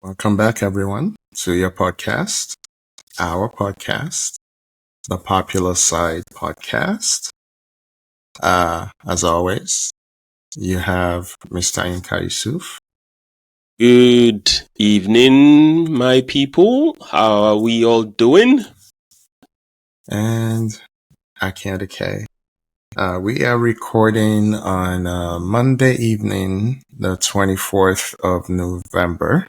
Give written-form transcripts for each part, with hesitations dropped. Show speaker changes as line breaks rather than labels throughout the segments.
Welcome back, everyone, to your podcast, our podcast, the Popular Side Podcast. As always, you have Mr. Inka Yusuf.
Good evening, my people. How are we all doing?
And Aki K. We are recording on Monday evening, the 24th of November,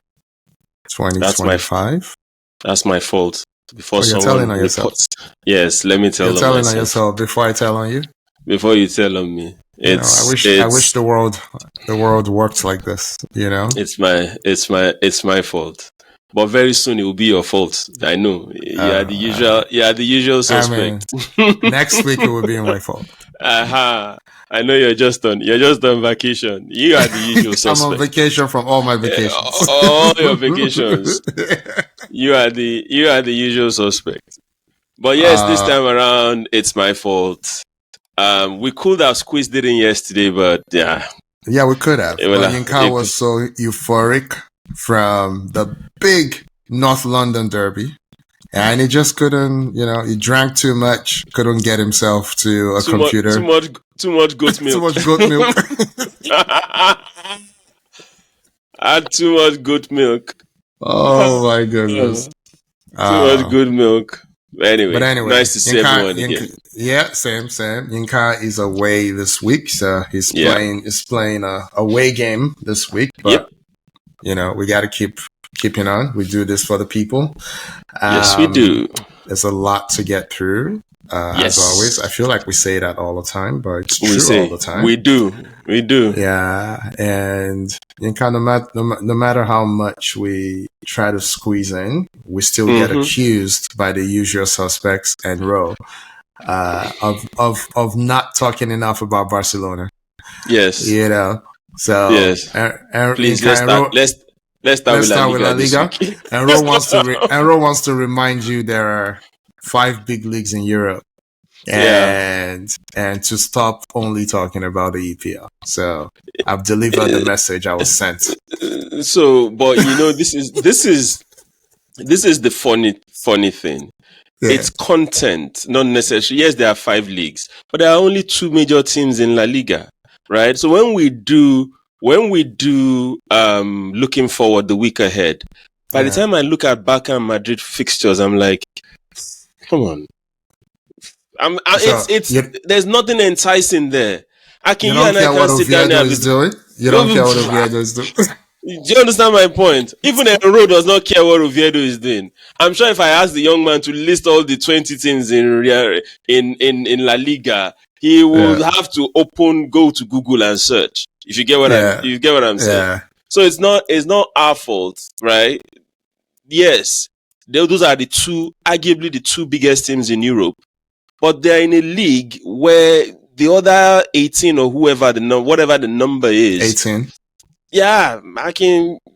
2025.
That's my fault. Before
you're telling on yourself.
Yes, let me tell
You're
on
telling
myself.
on yourself before I tell on you.
Before you tell on me.
I wish the world worked like this, you know?
It's my fault. But very soon it will be your fault. I know. You are the usual suspect.
Next week it will be my fault.
I know you're just on vacation. You are the usual suspect.
I'm on vacation from all my vacations.
All your vacations. You are the usual suspect. But yes, this time around it's my fault. We could have squeezed it in yesterday, but yeah.
Yeah, we could have. But Yinka was so euphoric from the big North London derby. And he just couldn't, he drank too much, couldn't get himself to a computer.
Too much goat milk.
Too much goat milk.
I had too much goat milk.
Oh my goodness.
Too much good milk. But anyway, nice to see everyone again.
Yeah, same. Yinka is away this week, so he's playing a away game this week. But we got to keep keeping on. We do this for the people.
Yes, we do.
There's a lot to get through. As always, I feel like we say that all the time, but it's true all the time.
We do.
Yeah, and no matter how much we try to squeeze in, we still get accused by the usual suspects and row of not talking enough about Barcelona.
Yes,
So
yes. Please let's start with La Liga.
And Ro wants to remind you there are 5 big leagues in Europe, and to stop only talking about the EPL. So I've delivered the message I was sent.
So, but this is the funny thing. Yeah. It's content, not necessarily. Yes, there are 5 leagues, but there are only 2 major teams in La Liga, right? So when we do looking forward the week ahead, by the time I look at Barca and Madrid fixtures, I'm like, come on. There's nothing enticing there.
You don't care what Ødegaard is doing? You don't care what Ødegaard is doing?
Do you understand my point? Even Enro does not care what Ødegaard is doing. I'm sure if I ask the young man to list all the 20 teams in La Liga, he will have to go to Google and search. If you get what I'm saying. Yeah. So it's not our fault, right? Yes, those are arguably the 2 biggest teams in Europe, but they're in a league where the other 18 or whatever the number is.
18.
Yeah,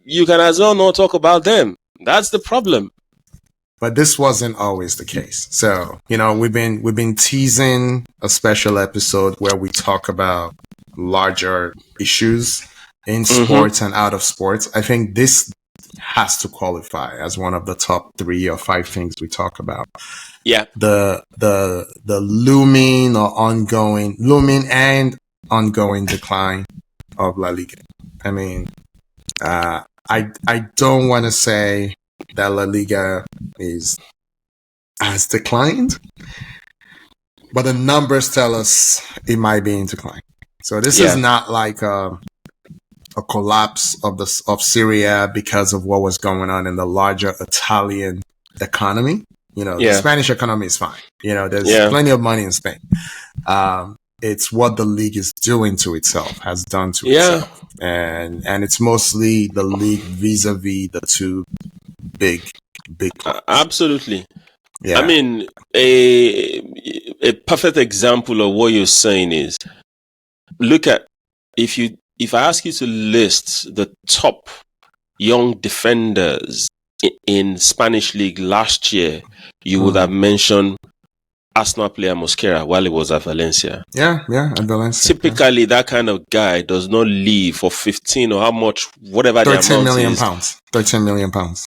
you can as well not talk about them. That's the problem.
But this wasn't always the case. So, we've been teasing a special episode where we talk about larger issues in sports and out of sports. I think this has to qualify as one of the top 3 or 5 things we talk about.
Yeah.
The looming and ongoing decline of La Liga. I mean, I don't want to say that La Liga has declined, but the numbers tell us it might be in decline. So this is not like a collapse of Syria because of what was going on in the larger Italian economy. The Spanish economy is fine. There's plenty of money in Spain. It's what the league is doing to itself, has done to itself. And it's mostly the league vis-a-vis the 2 big clubs.
Absolutely. Yeah. I mean, a perfect example of what you're saying is, look at, if I ask you to list the top young defenders in Spanish league last year, you would have mentioned Arsenal player Mosquera while he was at Valencia.
Yeah, at Valencia.
Typically, that kind of guy does not leave for 15 or how much, whatever the
13
amount
million
is,
pounds. 13 million pounds.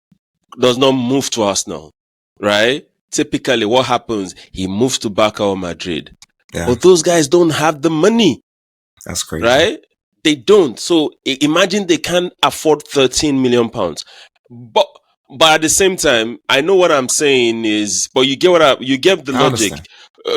does not move to Arsenal, right? Typically, what happens? He moves to Barca or Madrid.
Yeah.
But those guys don't have the money.
That's crazy.
Right? They don't. So imagine they can't afford 13 million pounds. But at the same time, I know what I'm saying is, but you get the logic.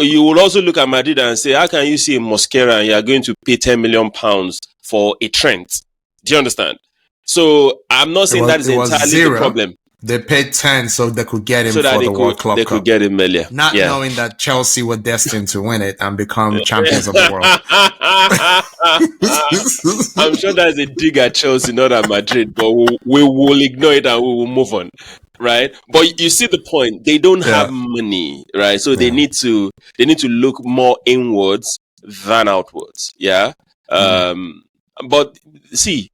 You will also look at Madrid and say, how can you see a Mosquera and you are going to pay 10 million pounds for a Trent? Do you understand? So I'm not saying that is entirely the problem.
They paid 10 so they could get him
so
for the World Club
They
Cup.
could get him earlier.
Not knowing that Chelsea were destined to win it and become champions of the world.
I'm sure that's a dig at Chelsea, not at Madrid, but we will ignore it and we will move on. Right? But you see the point. They don't have money, right? So they need to look more inwards than outwards. Yeah. But see,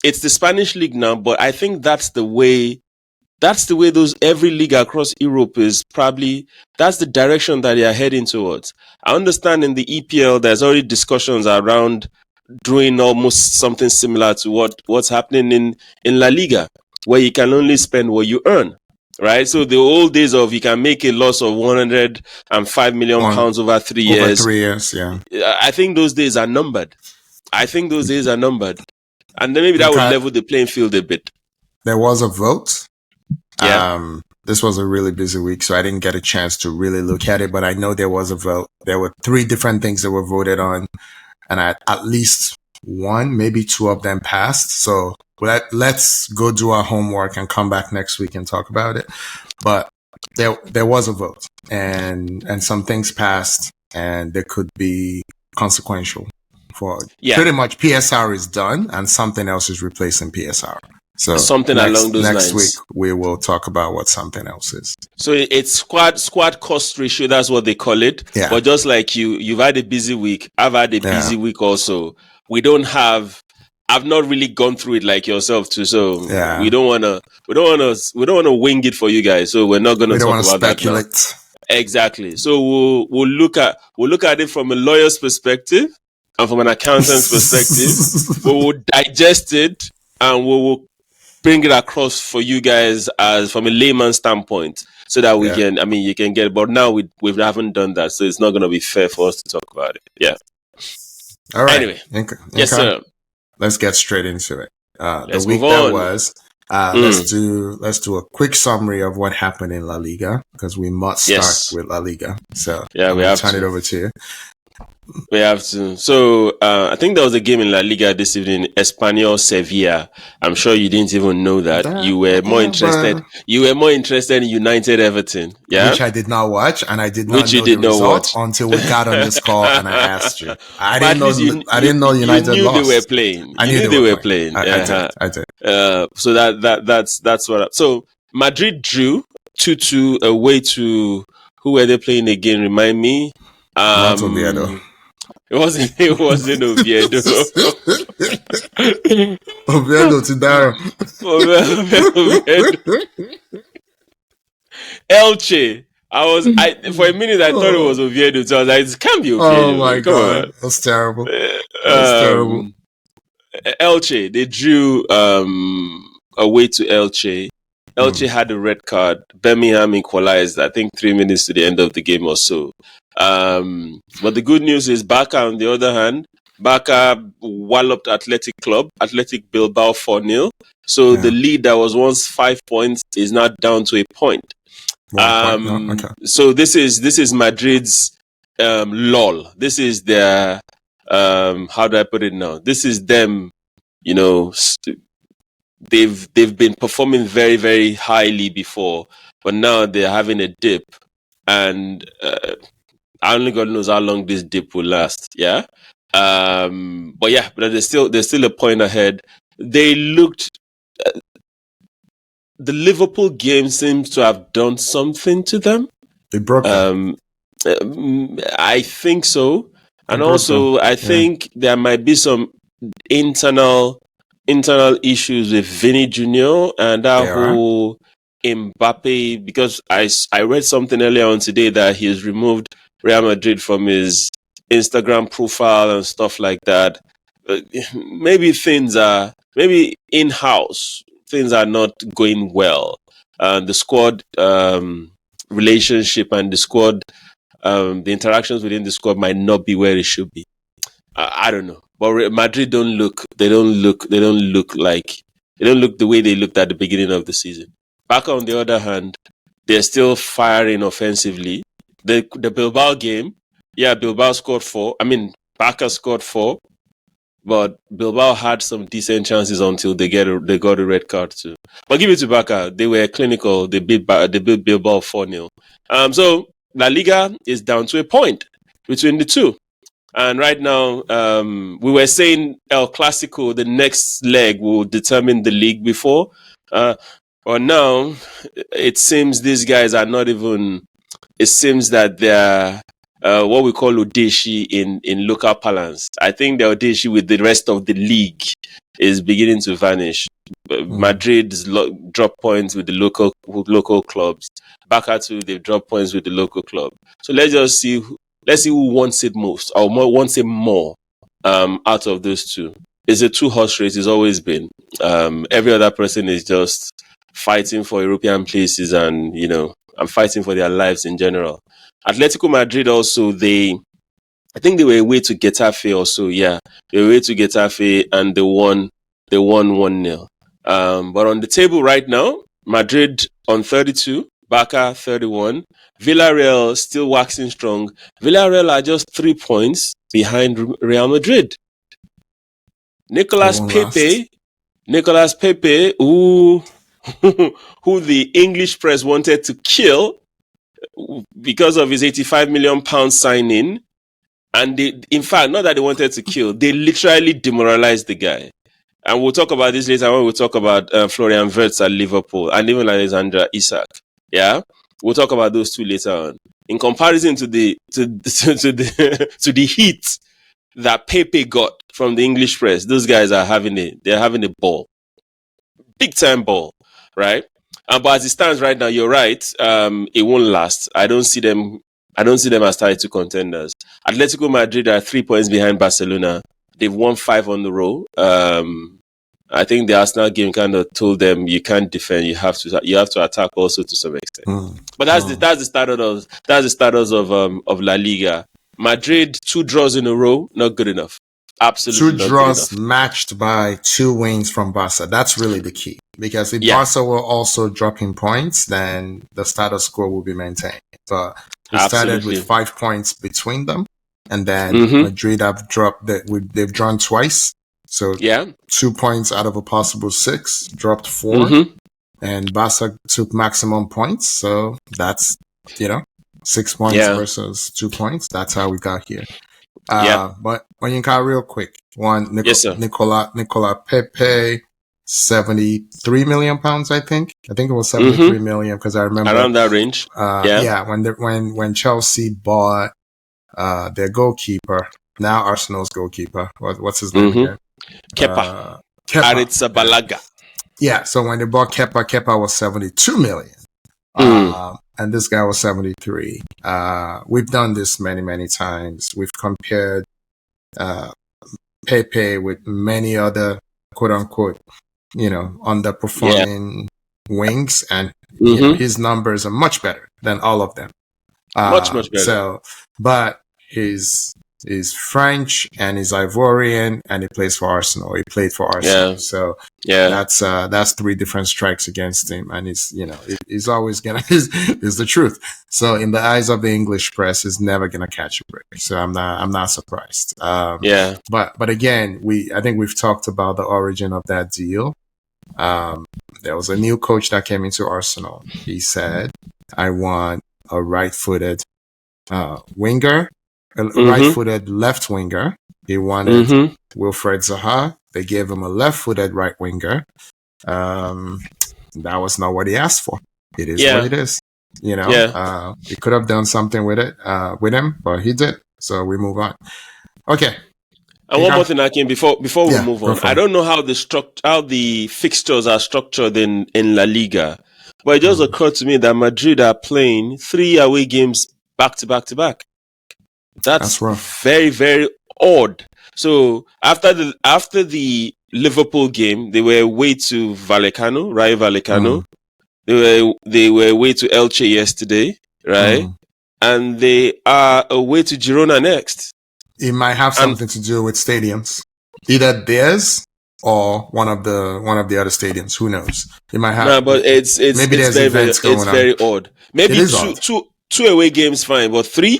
it's the Spanish league now, but I think that's the way every league across Europe is probably, that's the direction that they are heading towards. I understand in the EPL, there's already discussions around doing almost something similar to what's happening in La Liga, where you can only spend what you earn, right? So the old days of you can make a loss of 105 million pounds over 3 years.
Over 3 years, yeah.
I think those days are numbered. And then maybe that would level the playing field a bit.
There was a vote.
Yeah.
This was a really busy week, so I didn't get a chance to really look at it, but I know there was a vote. There were 3 different things that were voted on, and at least 1, maybe 2 of them passed. So let's go do our homework and come back next week and talk about it. But there was a vote, and some things passed, and they could be consequential for pretty much PSR is done, and something else is replacing PSR. So
something along those lines.
Next week we will talk about what something else is.
So it's squad cost ratio. That's what they call it.
Yeah.
But just like you've had a busy week. I've had a busy week also. I've not really gone through it like yourself too. So we don't wanna wing it for you guys. So we're not gonna talk about
speculate.
That now. Exactly. So we'll look at it from a lawyer's perspective and from an accountant's perspective. We will digest it and we will bring it across for you guys as from a layman standpoint, so that we can. I mean, you can get it, but now we haven't done that, so it's not going to be fair for us to talk about it. Yeah.
All right.
Anyway,
okay.
Yes, sir.
Let's get straight into it.
Let's
the week
move on.
that was. Let's do a quick summary of what happened in La Liga, because we must start with La Liga. So
we have to
turn it over to you.
We have to. So I think there was a game in La Liga this evening, Espanyol Sevilla. I'm sure you didn't even know that. You were more interested. You were more interested in United Everton. Yeah,
which I did not watch, and I did not know the result until we got on this call and I asked you. I didn't know United
you knew
lost.
They were playing.
I knew
they were playing.
I did.
So that's what. So Madrid drew 2-2 away to, who were they playing again? Remind me.
Not Oviedo.
It wasn't Oviedo.
Oviedo to Darren.
Elche. For a minute I thought it was Oviedo, so I was like, it can't be Oviedo.
Oh my God. That's terrible. Terrible.
Elche, they drew away to Elche. Elche had a red card. Birmingham equalized, I think 3 minutes to the end of the game or so. But the good news is Barca, on the other hand, Barca walloped Athletic Bilbao 4-0. So the lead that was once 5 points is now down to a point. So this is Madrid's lull. This is their how do I put it now? This is them, they've been performing very, very highly before, but now they're having a dip, and only God knows how long this dip will last. Yeah. But there's still a point ahead. They looked. The Liverpool game seems to have done something to them.
They broke them.
I think so, and also I think there might be some internal issues with Vinny Jr. and that whole Mbappe, because I read something earlier on today that he's removed Real Madrid from his Instagram profile and stuff like that. Maybe maybe in-house things are not going well. The squad relationship and the squad, the interactions within the squad might not be where it should be. I don't know, but Madrid don't look the way they looked at the beginning of the season. Barca, on the other hand, they're still firing offensively. The Bilbao game, Bilbao scored 4. I mean, Barca scored 4, but Bilbao had some decent chances until they got a red card too. But give it to Barca, they were clinical. They beat Bilbao 4-0. So La Liga is down to a point between the two. And right now, we were saying El Clasico, the next leg will determine the league before. But now, it seems these guys are not even... It seems that they're what we call Odeshi in local parlance. I think the Odeshi with the rest of the league is beginning to vanish. Madrid's drop points with the local clubs. Barca too, they've dropped points with the local club. So let's see who wants it most or wants it more out of those two. It's a two-horse race. It's always been. Every other person is just fighting for European places and, and fighting for their lives in general. Atletico Madrid also, I think they were away to Getafe also. Yeah, they were away to Getafe and they won 1-0. But on the table right now, Madrid on 32, Barca 31, Villarreal still waxing strong. Villarreal are just 3 points behind Real Madrid. Nicolas Pepe, who the English press wanted to kill because of his £85 million signing. And in fact, not that they wanted to kill, they literally demoralized the guy. And we'll talk about this later when we talk about Florian Wirtz at Liverpool and even Alexander Isak. Yeah, we'll talk about those two later on. In comparison to the heat that Pepe got from the English press, those guys are having a ball, big time ball, right? But as it stands right now, you're right. It won't last. I don't see them as tied to contenders. Atletico Madrid are 3 points behind Barcelona. They've won 5 on the row. I think the Arsenal game kind of told them you can't defend. You have to attack also to some extent. But that's the status of La Liga. Madrid 2 draws in a row, not good enough. Absolutely
2 draws matched by 2 wins from Barca. That's really the key. Because if Barca were also dropping points, then the status quo will be maintained. But we started with 5 points between them. And then Madrid have they've drawn twice. So 2 points out of a possible 6, dropped 4. And Barca took maximum points. So that's, 6 points versus 2 points. That's how we got here. But Onyinka, real quick. Nicola Pepe, 73 million pounds, I think. I think it was 73 million because I remember
around that range.
When Chelsea bought their goalkeeper, now Arsenal's goalkeeper. What's his name again?
Kepa. Arrizabalaga.
Yeah, so when they bought Kepa was 72 million. And this guy was 73. We've done this many, many times. We've compared Pepe with many other quote unquote, underperforming wings, and his numbers are much better than all of them.
Much better.
So, but he's French and he's Ivorian and he plays for Arsenal. He played for Arsenal. So that's 3 different strikes against him. And he's always is the truth. So in the eyes of the English press, he's never going to catch a break. So I'm not surprised. But again, I think we've talked about the origin of that deal. There was a new coach that came into Arsenal. He said, I want a right-footed winger. A right-footed left winger. He wanted Wilfred Zaha. They gave him a left-footed right winger. That was not what he asked for. It is what it is. He could have done something with it, with him, but he did. So we move on. Okay.
And one more thing, Akin, before we move on, I don't know how the fixtures are structured in La Liga, But it just occurred to me that Madrid are playing 3 away games back to back to back. That's
rough.
very, very odd. So after the Liverpool game, they were away to Vallecano, Rayo Vallecano. They were away to Elche yesterday, right? And they are away to Girona next.
It might have something to do with stadiums, either theirs or one of the other stadiums. Who knows? It might have.
No, but it's
maybe there's events going on.
It's very odd. Maybe two away games fine, but 3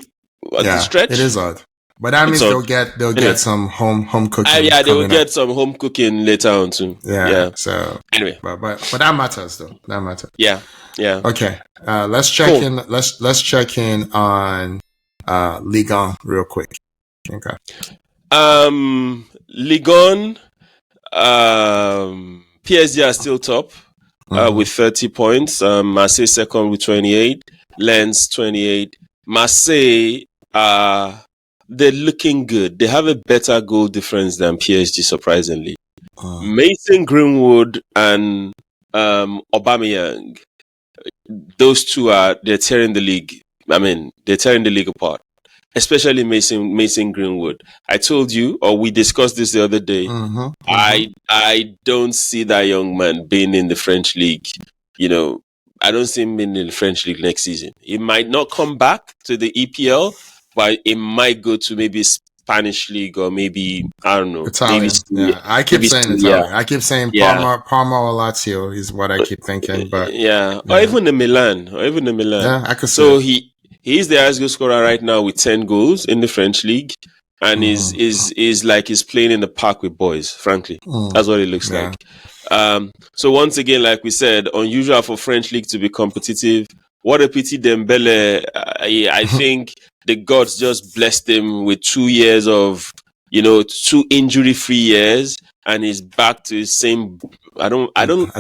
at the stretch.
It is odd. But that means they'll get some home cooking.
Yeah, they will get some home cooking later on too.
Yeah. So
anyway,
but that matters though. That matters.
Yeah.
Okay. Let's check in. Let's check in on Liga real quick. Okay.
Liga, PSG are still top with 30 points. Marseille second with 28. Lens 28. Marseille they're looking good. They have a better goal difference than PSG, surprisingly. Mason Greenwood and Aubameyang, those two they're tearing the league. I mean, they're tearing the league apart. Especially Mason Greenwood. I told you, or we discussed this the other day. I don't see that young man being in the French league. You know, I don't see him being in the French league next season. He might not come back to the EPL, but it might go to maybe Spanish league or maybe, I don't know.
Italian.
Maybe,
I keep saying Italian. I keep saying Parma or Lazio is what I keep thinking. But
or even the Milan.
Yeah, I could
so he's the highest goal scorer right now with 10 goals in the French league. And is like he's playing in the park with boys, frankly. That's what it looks like. So once again, like we said, unusual for French league to be competitive. What a pity Dembele. I think the gods just blessed him with 2 years of, 2 injury-free years, and he's back to his same. I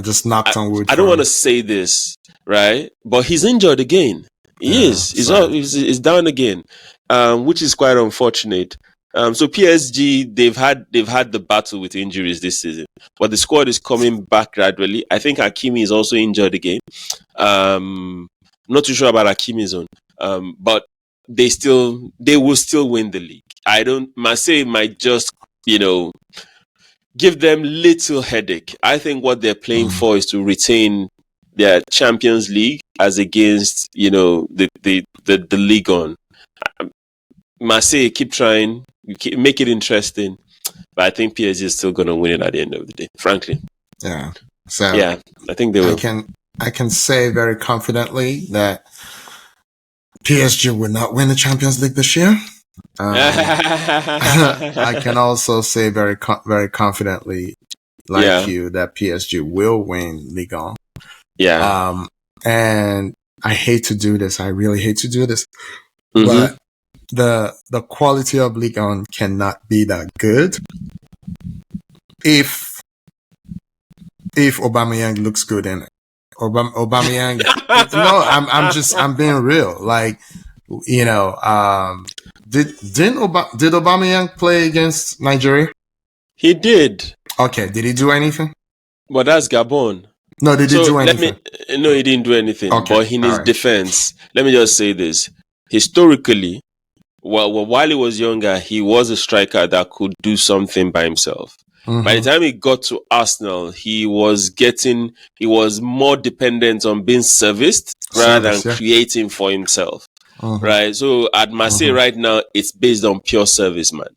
just knocked on wood.
I don't want to say this, right? But he's injured again. He is. He's down again, which is quite unfortunate. So PSG, they've had the battle with injuries this season, but the squad is coming back gradually. I think Hakimi is also injured again. Not too sure about Hakimi's own, but they will still win the league. Marseille might just, give them little headache. I think what they're playing for is to retain their Champions League as against, the league on. Marseille, keep trying, make it interesting, but I think PSG is still going to win it at the end of the day, frankly.
Yeah. So
I think they will.
I can say very confidently that PSG will not win the Champions League this year. I can also say very confidently, you, that PSG will win Liga.
Yeah.
And I hate to do this. I really hate to do this, but the quality of Liga cannot be that good if Aubameyang looks good in it. Aubameyang. No, I'm being real. Like, did Aubameyang play against Nigeria?
He did.
Okay. Did he do anything?
But that's Gabon.
No, did he do anything?
No, he didn't do anything.
Okay.
But in his defense, let me just say this. Historically, while he was younger, he was a striker that could do something by himself. By the time he got to Arsenal, he was more dependent on being serviced rather than creating for himself. Right? So at Marseille right now, it's based on pure service, man.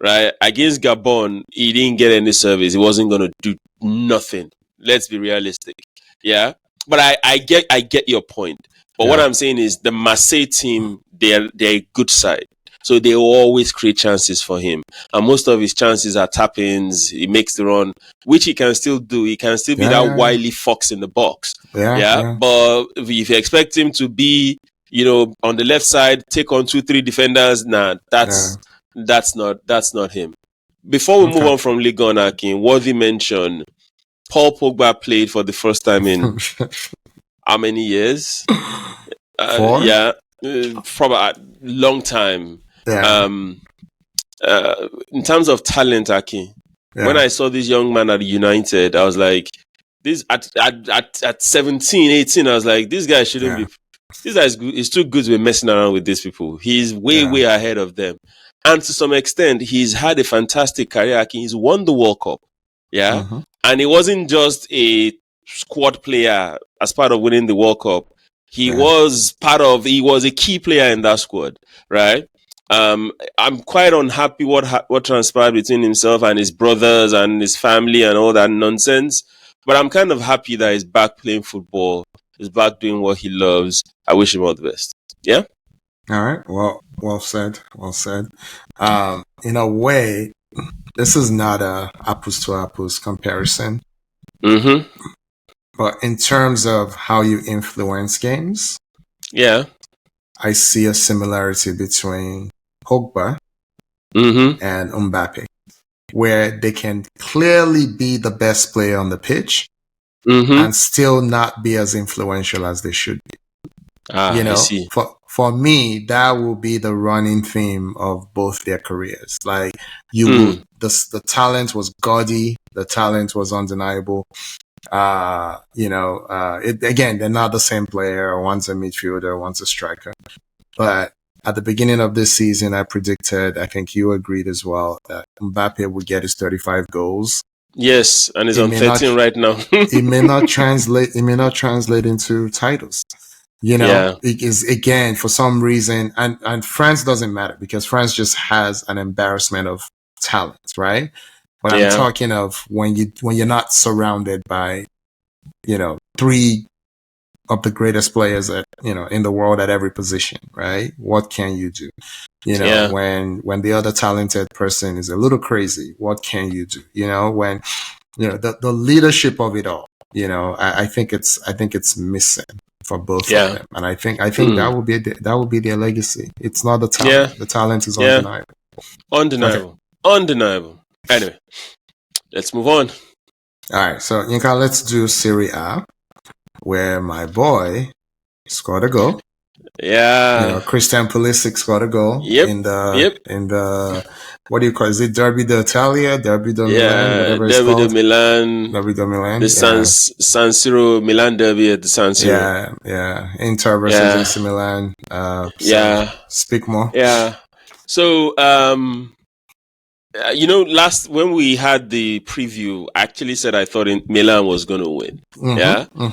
Right? Against Gabon, he didn't get any service. He wasn't going to do nothing. Let's be realistic. Yeah? But I get your point. But what I'm saying is the Marseille team, they're a good side. So they will always create chances for him. And most of his chances are tap-ins. He makes the run, which he can still do. He can still be that wily fox in the box. But if you expect him to be, on the left side, take on 2-3 defenders, that's not him. Before we move on from Ligue 1, Akin, Worthy mentioned Paul Pogba played for the first time in how many years?
4?
Probably a long time. In terms of talent, Aki, when I saw this young man at United, I was like, this at 17, 18, I was like, this guy shouldn't be. This guy is good. It's too good to be messing around with these people. He's way ahead of them. And to some extent, he's had a fantastic career. He's won the World Cup. Yeah.
Mm-hmm.
And he wasn't just a squad player as part of winning the World Cup. He was a key player in that squad. Right. I'm quite unhappy what transpired between himself and his brothers and his family and all that nonsense. But I'm kind of happy that he's back playing football. He's back doing what he loves. I wish him all the best. Yeah?
All right. Well said. Well said. In a way, this is not a apples to apples comparison.
Mm-hmm.
But in terms of how you influence games, I see a similarity between Pogba and Mbappe, where they can clearly be the best player on the pitch and still not be as influential as they should be.
I see.
For me, that will be the running theme of both their careers. Like the talent was gaudy, the talent was undeniable. Again, they're not the same player. One's a midfielder, one's a striker. But at the beginning of this season, I predicted, I think you agreed as well, that Mbappe would get his 35 goals.
Yes, and he's on 13 right now.
It may not translate into titles. It is, again, for some reason, and France doesn't matter because France just has an embarrassment of talent, right? But I'm talking of when you're not surrounded by, three of the greatest players in the world at every position, right? What can you do? When the other talented person is a little crazy, what can you do? When the leadership of it all, I think it's missing for both of them, and I think that will be their legacy. It's not the talent. The talent is undeniable.
Undeniable. Anyway, let's move on.
All right, so Yinka, let's do Serie A, where my boy scored a goal.
Yeah.
Christian Pulisic scored a goal in the what do you call it? Is it Derby d'Italia, Derby de Milan, whatever it's called? Derby de Milan.
The San Siro Milan Derby at the San Siro.
Yeah. Inter versus AC Milan. Speak more.
Yeah. So, last when we had the preview, I actually said I thought Milan was going to win.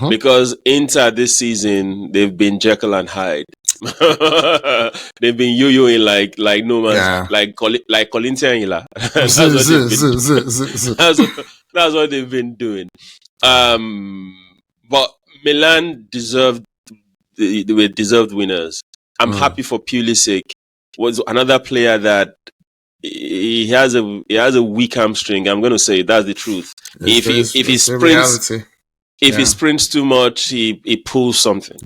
Because Inter this season, they've been Jekyll and Hyde. They've been yo-yoing like no man, like Colintia. That's what they've been doing. But Milan they were deserved winners. I'm happy for Pulisic. Was another player that he has a weak hamstring. I'm going to say that's the truth. If he sprints, he sprints too much, he pulls something.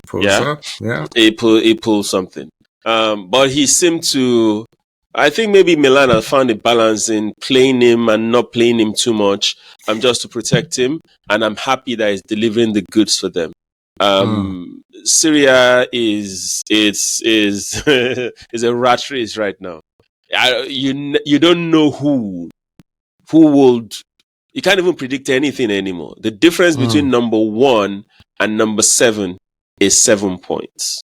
He pulls something. But he seemed to. I think maybe Milan has found a balance in playing him and not playing him too much, just to protect him. And I'm happy that he's delivering the goods for them. Syria is a rat race right now. You don't know who would. You can't even predict anything anymore. The difference between number 1 and number 7 is 7 points.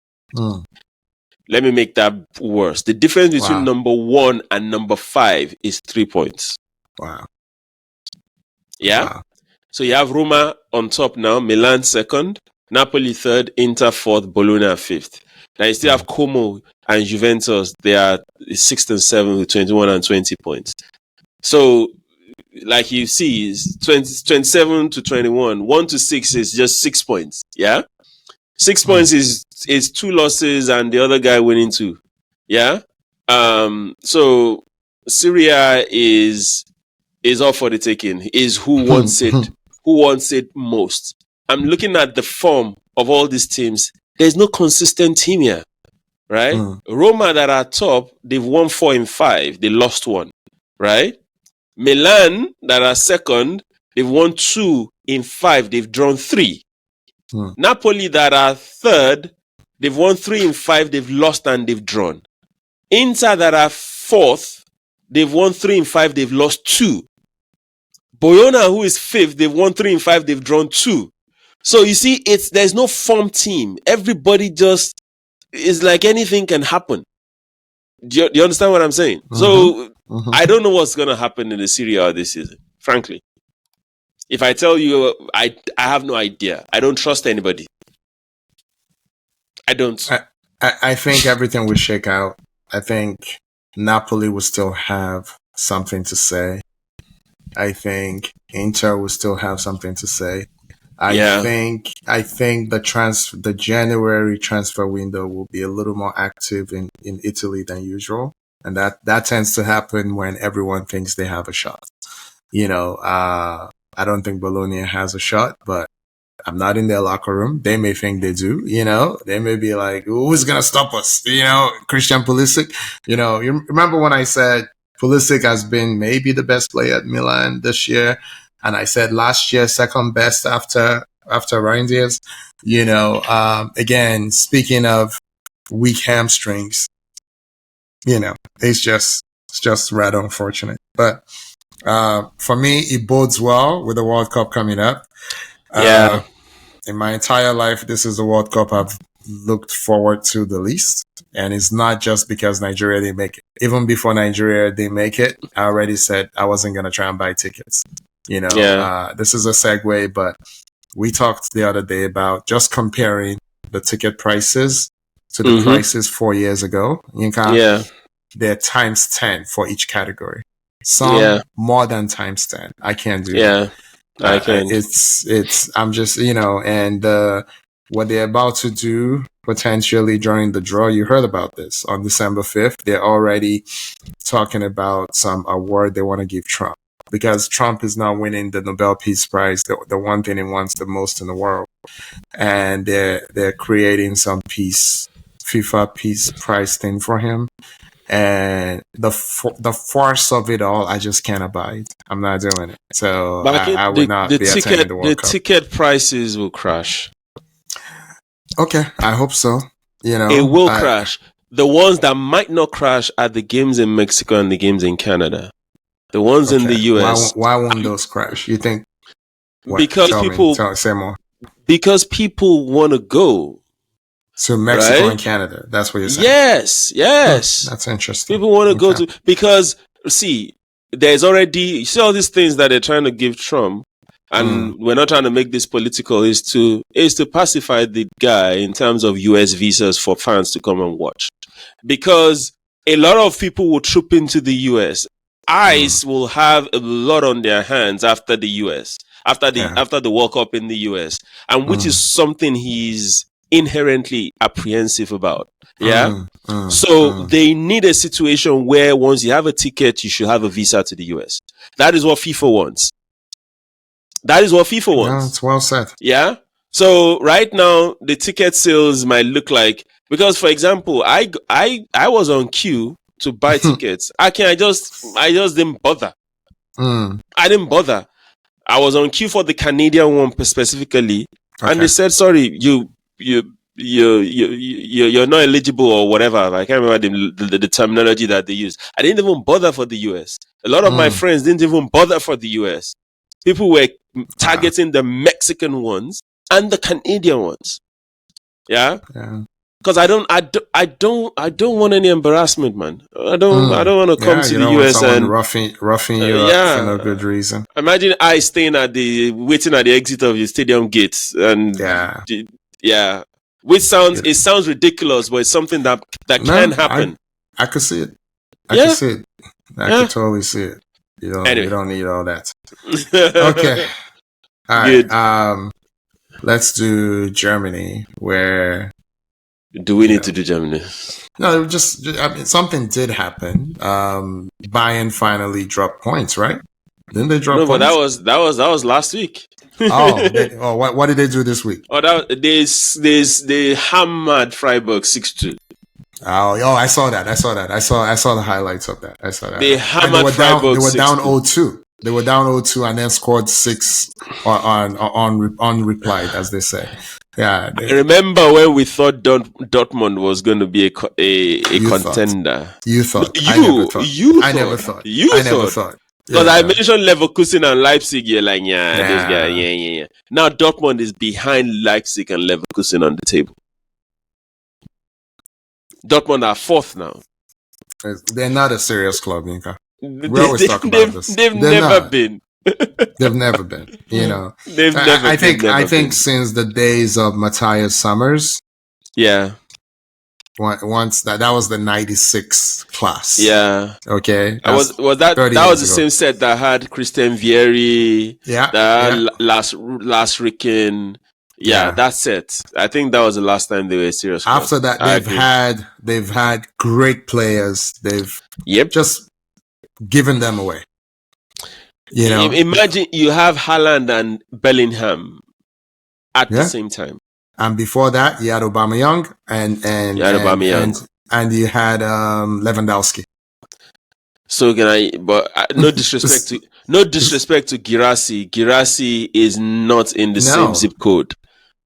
Let me make that worse. The difference between number 1 and number 5 is 3 points.
Wow.
Yeah. Wow. So you have Roma on top now, Milan second, Napoli third, Inter fourth, Bologna 5th. Now you still have Como and Juventus. They are 6th and 7th with 21 and 20 points. So, like you see, 27 to 21, 1 to 6 is just 6 points. Yeah, 6 points is 2 losses and the other guy winning 2. Yeah. So Syria is up for the taking. Is who wants it? Who wants it most? I'm looking at the form of all these teams. There's no consistent team here, right? Roma that are top, they've won 4 in 5. They lost 1, right? Milan that are second, they've won 2 in 5. They've drawn 3. Napoli that are third, they've won 3 in 5. They've lost and they've drawn. Inter that are fourth, they've won 3 in 5. They've lost 2. Boyona, who is 5th, they've won 3 in 5, they've drawn 2. So you see, there's no form team. Everybody just is like anything can happen. Do you understand what I'm saying? So I don't know what's going to happen in the Serie A this season, frankly. If I tell you, I have no idea. I don't trust anybody. I don't.
I think everything will shake out. I think Napoli will still have something to say. I think Inter will still have something to say. I think the January transfer window will be a little more active in Italy than usual. And that tends to happen when everyone thinks they have a shot. I don't think Bologna has a shot, but I'm not in their locker room. They may think they do, they may be like, who's going to stop us? Christian Pulisic, you remember when I said Pulisic has been maybe the best player at Milan this year. And I said last year, second best after Reinders. Again, speaking of weak hamstrings, it's just rather unfortunate. But for me, it bodes well with the World Cup coming up. In my entire life, this is the World Cup I've looked forward to the least. And it's not just because Nigeria didn't make it. Even before Nigeria didn't make it, I already said I wasn't going to try and buy tickets. This is a segue, but we talked the other day about just comparing the ticket prices to the prices 4 years ago. They're times 10 for each category. Some more than times 10. I can't do that.
I can.
I'm just, and what they're about to do potentially during the draw, you heard about this on December 5th. They're already talking about some award they want to give Trump. Because Trump is now winning the Nobel Peace Prize, the one thing he wants the most in the world. And they're creating some FIFA Peace Prize thing for him. And the force of it all, I just can't abide. I'm not doing it. So I would not be attending the World Cup.
The ticket prices will crash.
Okay, I hope so.
It will crash. The ones that might not crash are the games in Mexico and the games in Canada. The ones in the US.
Why won't those crash? You think?
Because
say more.
Because people want to go.
So Mexico and Canada. That's what you're saying.
Yes.
That's interesting.
People want to go to, because see, there's already, you see all these things that they're trying to give Trump, and we're not trying to make this political, is to pacify the guy in terms of US visas for fans to come and watch. Because a lot of people will troop into the US. ICE will have a lot on their hands after the US, after the World Cup in the US, and which is something he's inherently apprehensive about. So they need a situation where once you have a ticket, you should have a visa to the US. That is what FIFA wants. Yeah,
it's well said.
Yeah. So right now the ticket sales might look like, because for example, I was on queue to buy tickets. I just didn't bother. I didn't bother. I was on queue for the Canadian one specifically, and they said, "Sorry, you're not eligible," or whatever. I can't remember the terminology that they used. I didn't even bother for the US. A lot of my friends didn't even bother for the US. People were targeting the Mexican ones and the Canadian ones. Yeah. Because I don't want any embarrassment, man. I don't want to come to the US and
roughing you up for no good reason.
Imagine I staying waiting at the exit of the stadium gates, and which sounds ridiculous, but it's something that can happen.
I could see it. I could totally see it. You don't need all that. Okay. All right. Let's do Germany, where.
Do we need to do Germany?
No, something did happen. Bayern finally dropped points, right? Didn't they drop points?
But that was last week.
What did they do this week?
They hammered Freiburg 6-2.
Oh, I saw that. I saw the highlights of that. I saw that.
They hammered Freiburg 6-2.
They were down 0-2. They were down 0-2 and then scored 6 on replied, as they say. Yeah.
I remember when we thought Dortmund was going to be a contender.
You thought. I never thought.
Because I mentioned Leverkusen and Leipzig, you're like, those guys, yeah. Now Dortmund is behind Leipzig and Leverkusen on the table. Dortmund are fourth now.
They're not a serious club, Yinka. We always talk about this.
They've never been.
They've never been. You know,
they've never.
I think since the days of Matthias Summers.
Yeah.
Once that was the '96 class.
Yeah.
Okay.
Was that was the same set that had Christian Vieri.
Yeah.
Last Ricken. Yeah, that set. I think that was the last time they were serious.
After that, they've had great players. They've just given them away. You know,
imagine you have Haaland and Bellingham at the same time.
And before that, you had Aubameyang and you had Lewandowski.
So no disrespect to Girassi. Girassi is not in the same zip code.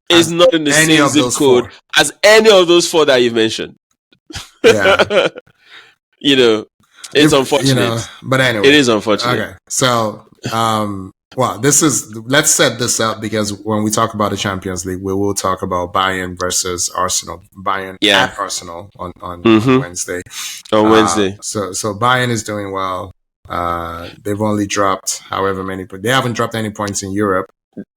Is not in the same zip code as any of those four that you've mentioned.
Yeah.
You know, it's unfortunate. You know,
but anyway,
it is unfortunate.
Okay, so let's set this up because when we talk about the Champions League, we will talk about Bayern versus Arsenal. Bayern at Arsenal on Wednesday.
On Wednesday.
So Bayern is doing well. They've only dropped however many, but they haven't dropped any points in Europe.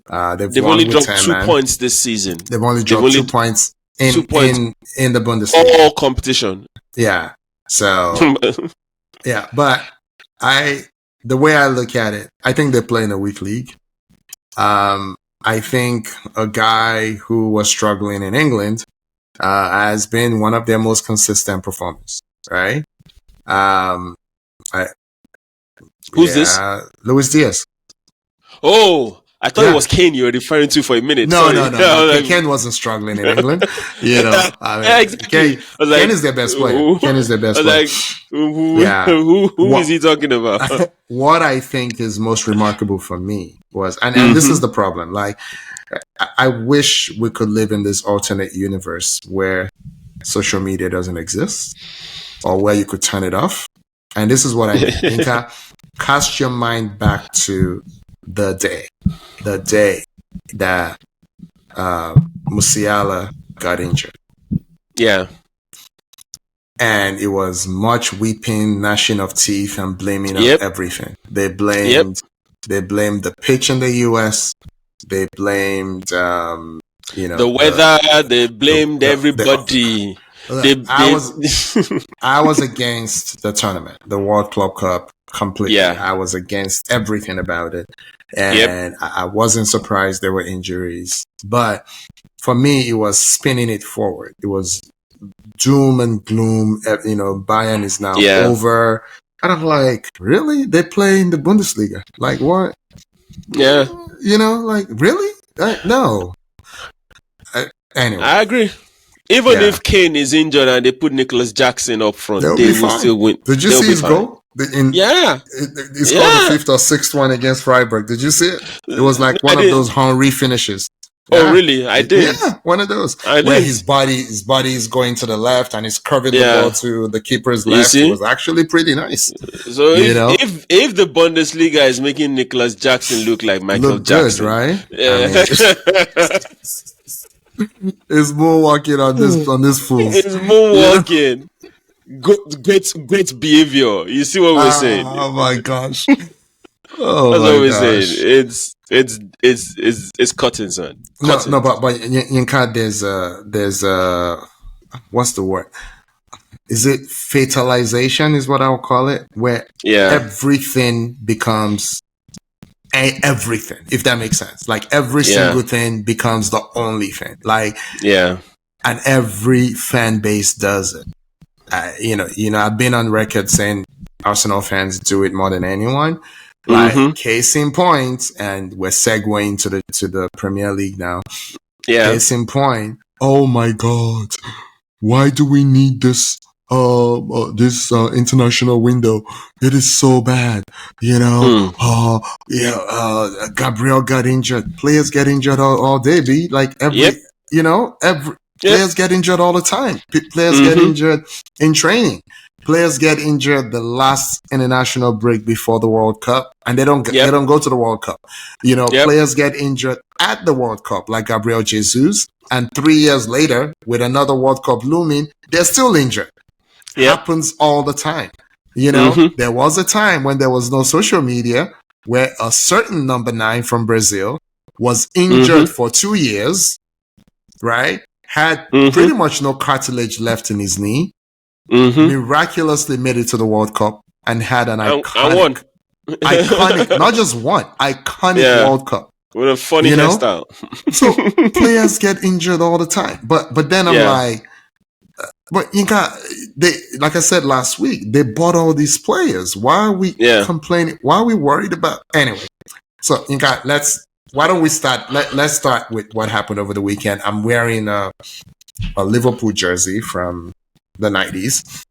They've
only dropped 2 points this season.
They've only dropped 2 points in the Bundesliga.
All competition.
Yeah. So yeah, but the way I look at it, I think they're playing a weak league. I think a guy who was struggling in England has been one of their most consistent performers, right?
Who's this?
Luis Diaz.
Oh, I thought it was Kane you were referring to for a minute.
No. Kane wasn't struggling in England. You know,
exactly.
Kane is their best player. Kane is their best player.
Who is he talking about?
What I think is most remarkable for me was, and this is the problem, like, I wish we could live in this alternate universe where social media doesn't exist or where you could turn it off. And this is what I think. Cast your mind back to the day that Musiala got injured.
Yeah.
And it was much weeping, gnashing of teeth, and blaming of everything. They blamed the pitch in the US. They blamed
the weather. They blamed everybody.
I was against the tournament, the World Club Cup, completely.
Yeah.
I was against everything about it. And I wasn't surprised there were injuries. But for me, it was spinning it forward. It was doom and gloom. You know, Bayern is now over. And I'm like, really? They play in the Bundesliga? Like, what?
Yeah.
You know, like, really? No. Anyway.
I agree. Even if Kane is injured and they put Nicholas Jackson up front, they will still win.
Did you see his goal? He scored the 5th or 6th one against Freiburg. Did you see it? It was like one of those Henry finishes.
Oh, really? I did.
Yeah, one of those. Where his body is going to the left and he's curving the ball to the keeper's left. It was actually pretty nice.
So if the Bundesliga is making Nicholas Jackson look like Michael Jackson,
good, right?
Yeah.
It's moonwalking on this fool.
It's moonwalking. Great behavior. You see what we're saying?
Oh my gosh.
That's what we're saying. It's cutting, son. Cutting.
No, but Yinka, there's what's the word? Is it fatalization? Is what I'll call it, where everything becomes everything, if that makes sense. Like every single thing becomes the only thing. Like and every fan base does it. You know, I've been on record saying Arsenal fans do it more than anyone. Like case in point, and we're segueing to the Premier League now. Yeah. Case in point. Oh my God, why do we need this international window? It is so bad. You know. Gabriel got injured. Players get injured all day. Like every. You know, Players get injured all the time. Players get injured in training. Players get injured the last international break before the World Cup, and they don't go to the World Cup. Players get injured at the World Cup, like Gabriel Jesus, and 3 years later, with another World Cup looming, they're still injured. Happens all the time. There was a time when there was no social media where a certain number 9 from Brazil was injured for 2 years, right? Had pretty much no cartilage left in his knee. Miraculously made it to the World Cup and had an iconic, not just one, iconic World Cup
with a funny hairstyle.
So players get injured all the time, but then I'm like, but like I said last week, they bought all these players. Why are we complaining? Why are we worried about anyway? So why don't we start? Let's start with what happened over the weekend. I'm wearing a Liverpool jersey from the 90s,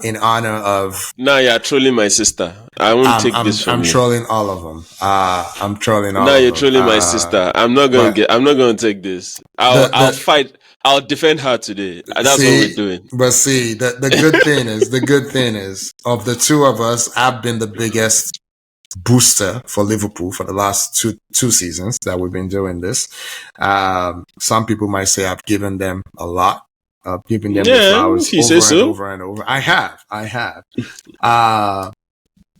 in honor of.
Nah, you're trolling my sister. I won't take this from you.
I'm trolling all of them. I'm trolling all.
Nah, you're trolling my sister. I'm not gonna take this. I'll fight. I'll defend her today. That's what we're doing.
But see, the good thing is, of the two of us, I've been the biggest booster for Liverpool for the last two seasons that we've been doing this. Some people might say I've given them a lot. Giving them the flowers over and over. I have.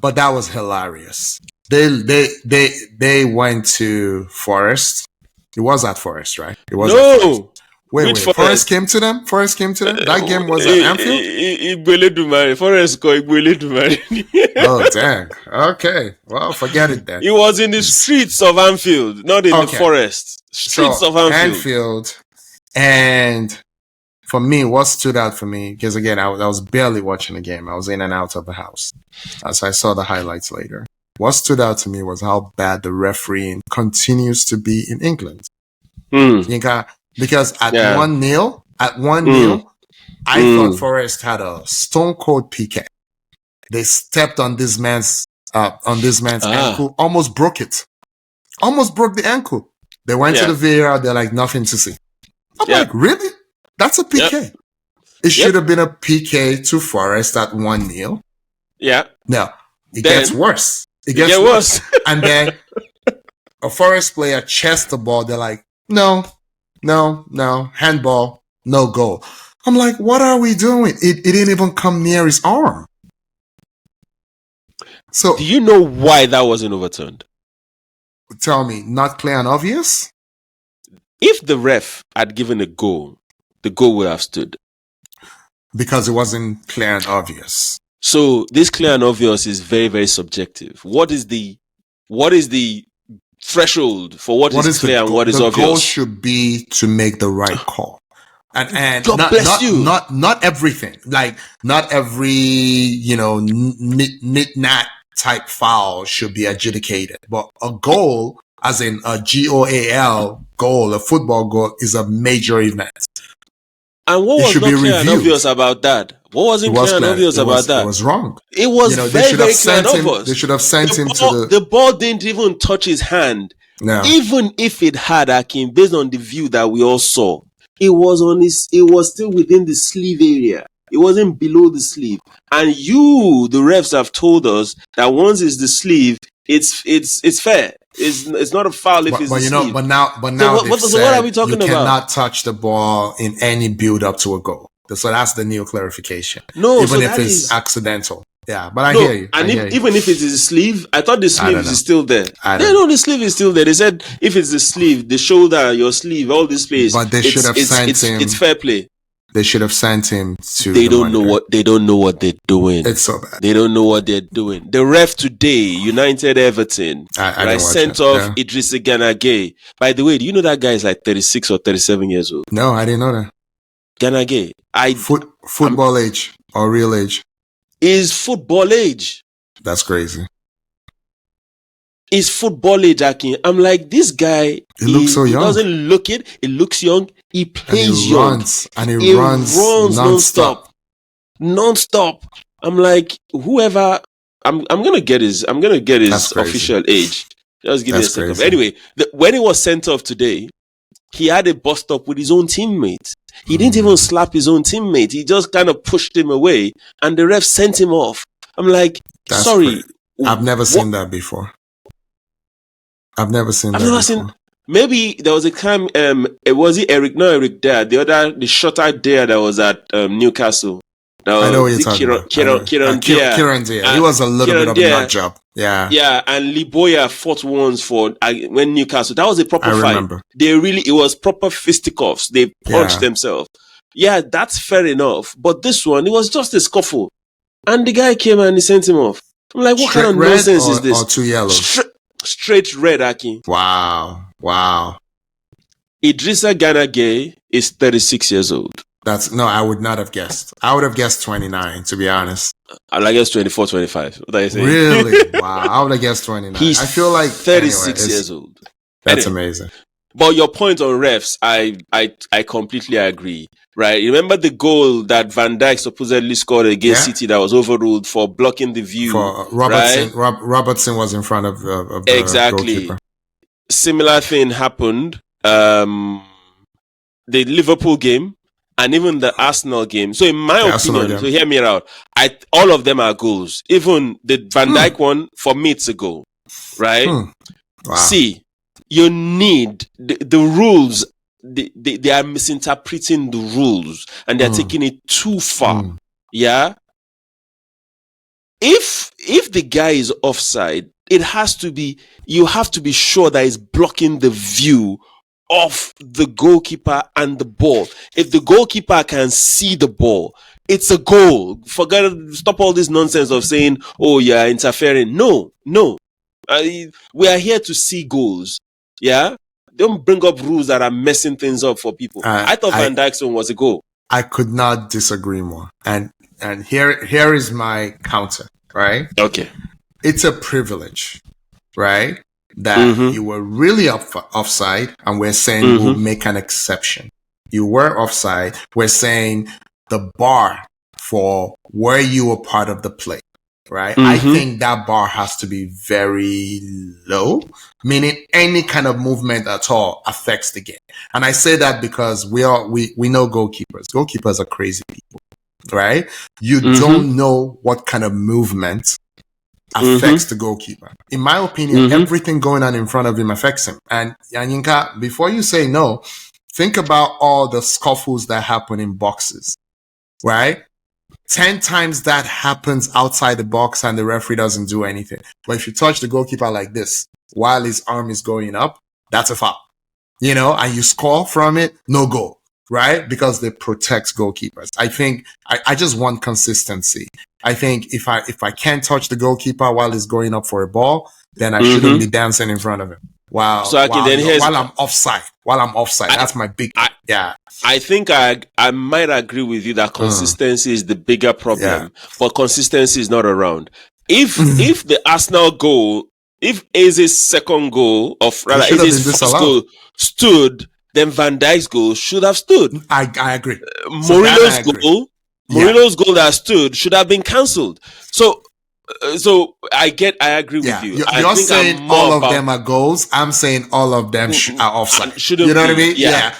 But that was hilarious. They went to Forest. It was at Forest, right? It was. No. Wait. Forest came to them. That game was at Anfield.
Forest
Oh dang. Okay. Well, forget it then.
It was in the streets of Anfield, not in the forest. Streets of
Anfield. And for me, what stood out for me, because again, I was barely watching the game. I was in and out of the house. So I saw the highlights later. What stood out to me was how bad the refereeing continues to be in England. Because at 1-0, I thought Forest had a stone cold PK. They stepped on this man's ankle, almost broke it. Almost broke the ankle. They went to the VAR, they're like, nothing to see. I'm like, really? That's a PK. Yep. It should have been a PK to Forest at 1-0.
Yeah.
No, it gets worse. It gets worse. And then a Forest player chests the ball. They're like, no, handball, no goal. I'm like, what are we doing? It didn't even come near his arm. So,
do you know why that wasn't overturned?
Tell me, not clear and obvious?
If the ref had given a goal, the goal would have stood.
Because it wasn't clear and obvious.
So this clear and obvious is very, very subjective. What is the threshold for what is clear and what is obvious? The
goal should be to make the right call. And not everything. Like, not every, nit-nat type foul should be adjudicated. But a goal, as in a GOAL goal, a football goal, is a major event.
And what was not clear and obvious about that? What wasn't clear and obvious about that?
It was wrong.
It was very, very clear and obvious.
They should have sent him
to the ball didn't even touch his hand.
No.
Even if it had, Akin, based on the view that we all saw, it was still within the sleeve area. It wasn't below the sleeve. And the refs have told us that once it's the sleeve, it's fair. It's not a foul if it's the sleeve.
But now
what are we talking about?
You cannot touch the ball in any build up to a goal. So that's the new clarification.
No,
even if it's accidental. Yeah, but I hear you.
And even if it is a sleeve, I thought the sleeve is still there. The sleeve is still there. They said if it's the sleeve, the shoulder, your sleeve, all this place.
But they should have sent him.
It's fair play.
They should have sent him to.
They don't know what they're doing.
It's so bad.
They don't know what they're doing. The ref today, United Everton, I sent off Idrissa Gana Gueye. By the way, do you know that guy is like 36 or 37 years old?
No, I didn't know that.
Gana Gueye.
Football age or real age?
Is football age.
That's crazy.
Is football age, Akin. I'm like, this guy.
He looks so young.
He doesn't look it. He looks young. He plays young.
And he runs
non-stop. I'm like, whoever. I'm gonna get his official age. Just give me a second. Anyway, when he was sent off today, he had a bust up with his own teammate. He didn't even slap his own teammate. He just kind of pushed him away, and the ref sent him off. I'm like,
That's
sorry.
Crazy. I've never seen that before.
Maybe there was a time, it was Eric Dyer, the shorter Dyer that was at Newcastle.
I know what you're talking about. Kieran Dyer. He was a little bit of a nut job. Yeah.
Yeah, and Liboya fought once for when Newcastle. That was a proper fight.
Remember.
It was proper fisticuffs. They punched themselves. Yeah, that's fair enough. But this one, it was just a scuffle. And the guy came and he sent him off. I'm like, what kind of nonsense is this?
Or 2 yellows?
Straight red, Aki.
Wow.
Idrissa Gana Gueye is 36 years old.
I would not have guessed. I would have guessed 29, to be honest.
I guess 24, 25. What are you saying?
Really? Wow. I would have guessed 29. I feel like
36 years old.
That's amazing.
But your point on refs, I completely agree. Right? Remember the goal that Van Dijk supposedly scored against City that was overruled for blocking the view?
For Robertson, right? Robertson was in front of the goalkeeper.
Similar thing happened. The Liverpool game. And even the Arsenal game. So in my opinion, so hear me out, all of them are goals. Even the Van Dijk one, for me, it's a goal. Right?
Wow.
See, you need the rules. They are misinterpreting the rules and they're taking it too far. Yeah? If the guy is offside, you have to be sure that he's blocking the view of the goalkeeper and the ball. If the goalkeeper can see the ball, it's a goal. Stop all this nonsense of saying, oh, you're interfering. No. We are here to see goals. Yeah? Don't bring up rules that are messing things up for people. I thought Van Dijk's one was a goal.
I could not disagree more. And here is my counter, right?
Okay.
It's a privilege, right? That you were really offside, and we're saying we'll make an exception. You were offside. We're saying the bar for where you were part of the play, right? I think that bar has to be very low, meaning any kind of movement at all affects the game. And I say that because we know goalkeepers. Goalkeepers are crazy people, right? You don't know what kind of movement affects the goalkeeper. In my opinion, everything going on in front of him affects him. And Yanyinka, before you say no, think about all the scuffles that happen in boxes, right? 10 times that happens outside the box and the referee doesn't do anything. But if you touch the goalkeeper like this while his arm is going up, that's a foul. And you score from it, no goal. Right? Because they protect goalkeepers. I think I just want consistency. I think if I can't touch the goalkeeper while he's going up for a ball, then I shouldn't be dancing in front of him. Wow.
So
while I'm offside. That's my big
I think I might agree with you that consistency is the bigger problem, but consistency is not around. If the Arsenal goal, if Eze's second goal, Eze's first goal stood, then Van Dijk's goal should have stood.
I agree.
Mourinho's goal that stood should have been cancelled. So I agree with you.
You're saying all of them are goals. I'm saying all of them are offside. You know what I mean? Yeah.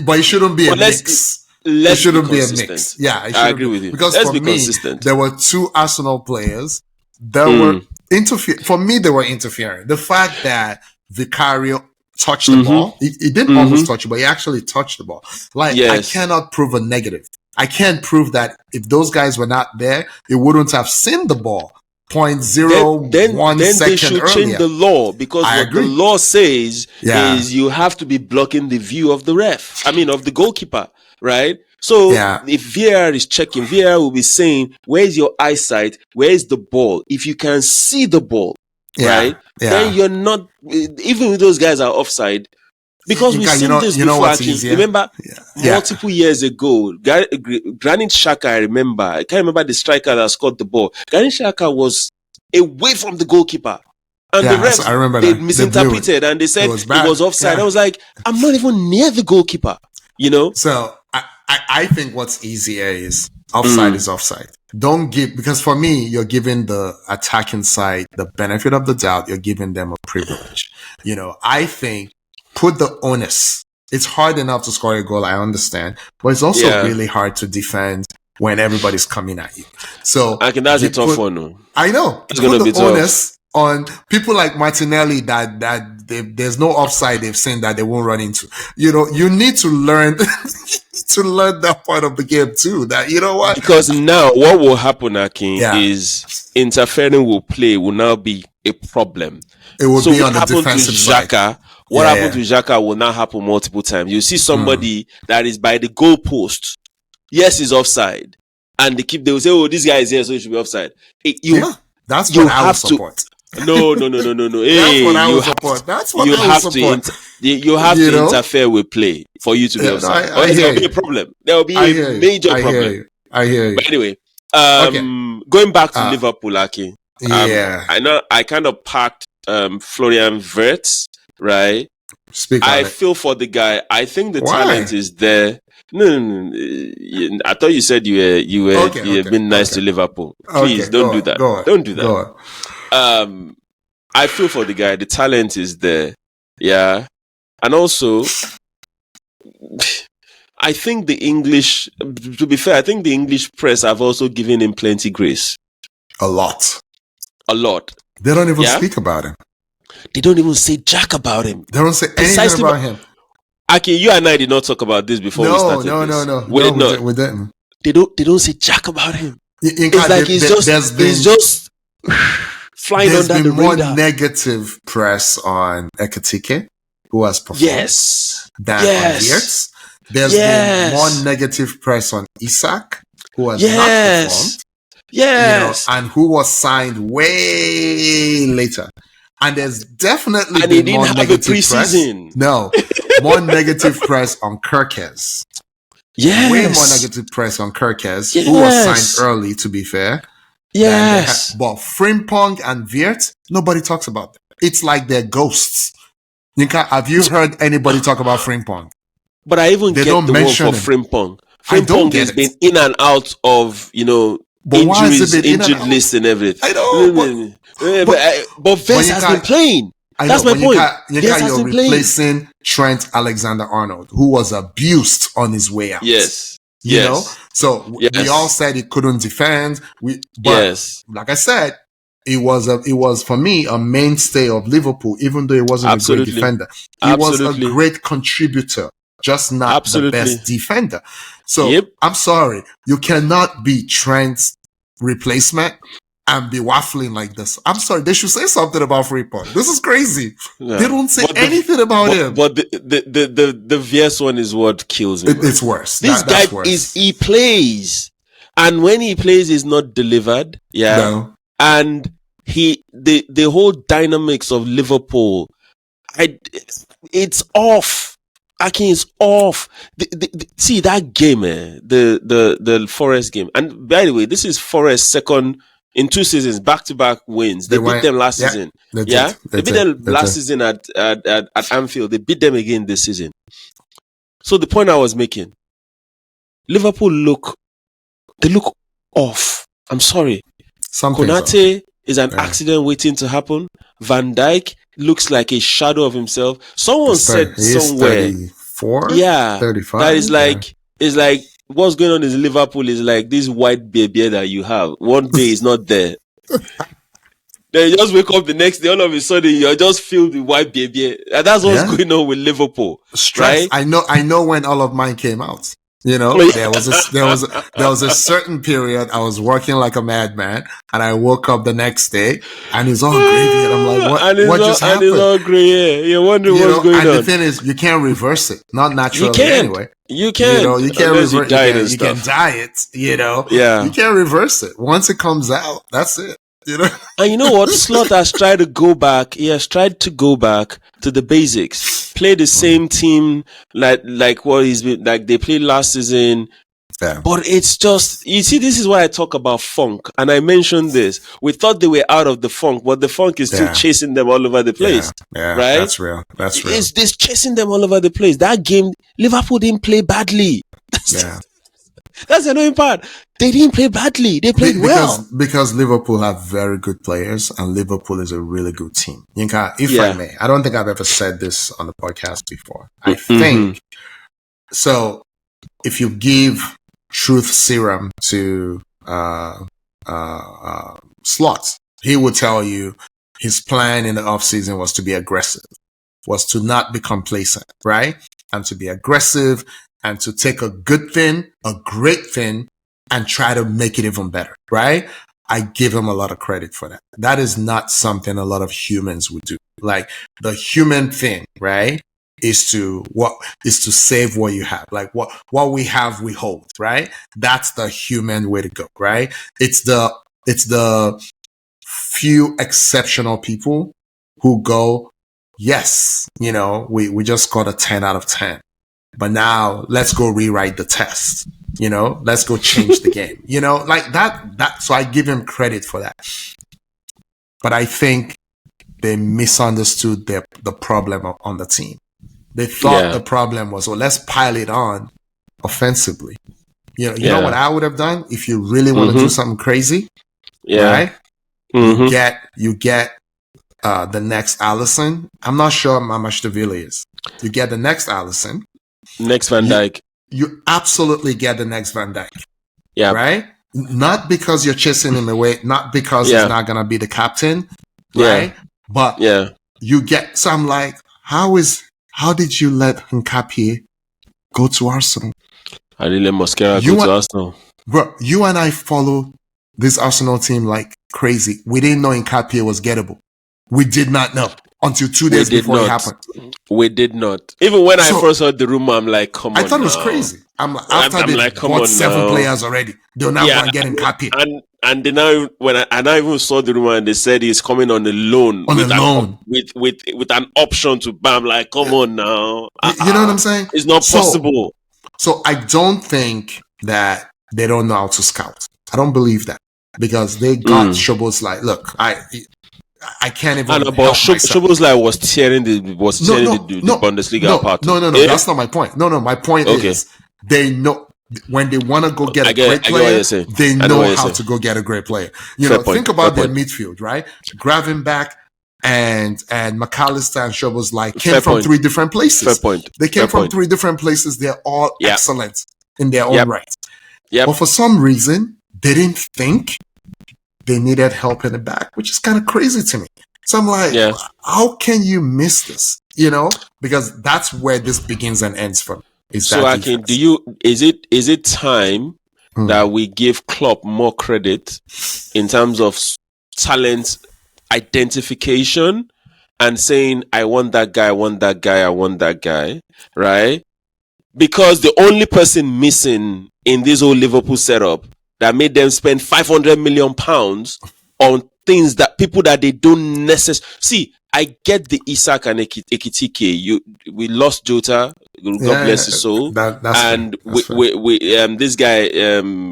But it shouldn't be a mix. It shouldn't be a mix. Yeah,
I agree with you.
Because for me, there were 2 Arsenal players that were interfering. For me, they were interfering. The fact that Vicario touched the ball. He didn't almost touch it, but he actually touched the ball. I cannot prove a negative. I can't prove that if those guys were not there, he wouldn't have seen the ball. 0.01
then
second
they should
earlier.
Change the law, because the law says is you have to be blocking the view of the of the goalkeeper, right? So if VAR is checking, VAR will be saying, where's your eyesight? Where's the ball? If you can see the ball, right? Then you're not, even if those guys are offside, because we've seen this before. Remember, multiple years ago, Granit Xhaka, I can't remember the striker that scored the ball. Granit Xhaka was away from the goalkeeper. And the refs, they misinterpreted and they said it was offside. I was like, I'm not even near the goalkeeper,
So I think what's easier is offside is offside. Don't because for me, you're giving the attacking side the benefit of the doubt. You're giving them a privilege. I think put the onus It's hard enough to score a goal, I understand, but it's also really hard to defend when everybody's coming at you. So
I think that's a tough one. No?
I know.
It's going to be tough.
On people like Martinelli that there's no offside they've seen that they won't run into. You need to learn to learn that part of the game too. That you know what?
Because now what will happen, Akin, is interfering will now be a problem.
It will be on the defensive side.
What happened to Xhaka will now happen multiple times. You see somebody that is by the goalpost. Yes, he's offside. And they will say, oh, this guy is here, so he should be offside.
That's what I would support.
No.
Hey, that's what I would support. That's what I would support.
You have to interfere with play for you to be offside. Or there will be a problem. There will be a major problem.
I hear you.
But anyway, going back to Liverpool, Aki. I know I kind of packed Florian Wirtz, right? I feel for the guy. I think the talent is there. No. I thought you said you were been nice to Liverpool. Please don't do that. Don't do that. I feel for the guy. The talent is there. Yeah. And also, I think to be fair, I think the English press have also given him plenty grace.
A lot. They don't even speak about him.
They don't even say jack about him.
They don't say anything about him.
Aki, you and I did not talk about this before we started.
No. We didn't.
They don't say jack about him.
It's like
he's just flying under the radar. There's been more
negative press on Ekitike, who has performed, than on Wirtz. There's been more negative press on Isak, who has not performed. And who was signed way later. And there's definitely been more negative press. No, more negative press on Kerkez. Yes. Way more negative press on Kerkez, who was signed early, to be fair.
Yes.
But Frimpong and Wirtz, nobody talks about them. It's like they're ghosts. Have you heard anybody talk about Frimpong?
But I even get the one for Frimpong. Frimpong has been in and out of, injuries, injured list and everything.
I know.
But Wirtz has been playing. That's my point.
You're replacing Trent Alexander-Arnold, who was abused on his way out.
Yes.
You know? So we all said he couldn't defend. Like I said, it was for me a mainstay of Liverpool, even though he wasn't a great defender. He was a great contributor, just not the best defender. So I'm sorry, you cannot be Trent's replacement and be waffling like this. I'm sorry, they should say something about Frimpong. This is crazy. Yeah. They don't say anything about him.
But the VS one is what kills me.
It's worse.
This guy he plays, and when he plays, he's not delivered. Yeah, no. And the whole dynamics of Liverpool, it's off. Akin is off. See that game, the Forest game. And by the way, this is Forest's second in 2 seasons, back-to-back wins. They beat them last season. They beat them last season at Anfield. They beat them again this season. So the point I was making, Liverpool look off. I'm sorry. Konate is an accident waiting to happen. Van Dijk looks like a shadow of himself. Someone said somewhere,
34, 35.
That is like what's going on in Liverpool is like this white baby that you have. One day is not there. Then you just wake up the next day, all of a sudden you just feel the white baby. And that's what's going on with Liverpool.
Stress. Right? I know when all of mine came out. There was a certain period I was working like a madman, and I woke up the next day and it's all gravy, and I'm like, what just happened? And it's all gray. You're wondering what's going on. And the thing is, you can't reverse it, not naturally anyway.
You can't.
You can't reverse it. You can diet. You can't reverse it. Once it comes out, that's it.
And you know what? Slot has tried to go back. He has tried to go back to the basics. Play the same team like what he's been like they played last season. Yeah. But it's just, you see, this is why I talk about funk. And I mentioned this. We thought they were out of the funk, but the funk is still chasing them all over the place.
Yeah,
right?
That's real.
It's this chasing them all over the place. That game, Liverpool didn't play badly. That's the annoying part. They didn't play badly. They played well.
Because Liverpool have very good players and Liverpool is a really good team. Yinka, if I may, I don't think I've ever said this on the podcast before. I think, so if you give truth serum to Slot, he would tell you his plan in the offseason was to be aggressive, was to not be complacent, right? And to be aggressive and to take a good thing, a great thing, and try to make it even better, right? I give him a lot of credit for that. That is not something a lot of humans would do. Like the human thing, right? Is to save what you have. Like what we have, we hold, right? That's the human way to go, right? It's the few exceptional people who go, yes, we just got a 10 out of 10. But now let's go rewrite the test. Let's go change the game. Like that. So I give him credit for that. But I think they misunderstood the problem on the team. They thought the problem was, well, let's pile it on offensively. You know what I would have done if you really want to do something crazy? Right? You get the next Alisson. I'm not sure how much the Villa is. You get the next Alisson.
Next Van Dijk.
You absolutely get the next Van Dijk.
Yeah.
Right? Not because you're chasing him away, not because he's not going to be the captain. Right? But you get, so I'm like, how did you let Nkapie go to Arsenal?
I didn't let Mosquera go to Arsenal.
Bro, you and I follow this Arsenal team like crazy. We didn't know Nkapie was gettable. We did not know until 2 days before it happened.
We did not. Even when I first heard the rumor, I'm like, come on.
I thought it was crazy. After they bought 7 players already, they're not going to get Nkapie.
And then I even saw the rumor and they said he's coming on a loan. With an option to bam. Like, come on now.
You know what I'm saying?
It's not possible.
So I don't think that they don't know how to scout. I don't believe that. Because they got Szoboszlai. Look, I can't even. But
Szoboszlai was tearing the Bundesliga apart.
No. That's not my point. No. My point is they know when they want to go get a great player, they know how to go get a great player. Think about their midfield, right? Gravenberch and McAllister and Szoboszlai came from 3 different places.
Fair point.
They came from 3 different places. They're all excellent in their own right.
Yep.
But for some reason, they didn't think they needed help in the back, which is kind of crazy to me. So I'm like, how can you miss this? Because that's where this begins and ends from.
So, Akin, is it time that we give Klopp more credit in terms of talent identification and saying, I want that guy, I want that guy, I want that guy, right? Because the only person missing in this whole Liverpool setup that made them spend £500 million on things that people that they don't necessarily see. I get the Isak and Ekitike. We lost Jota. God bless his soul. This guy,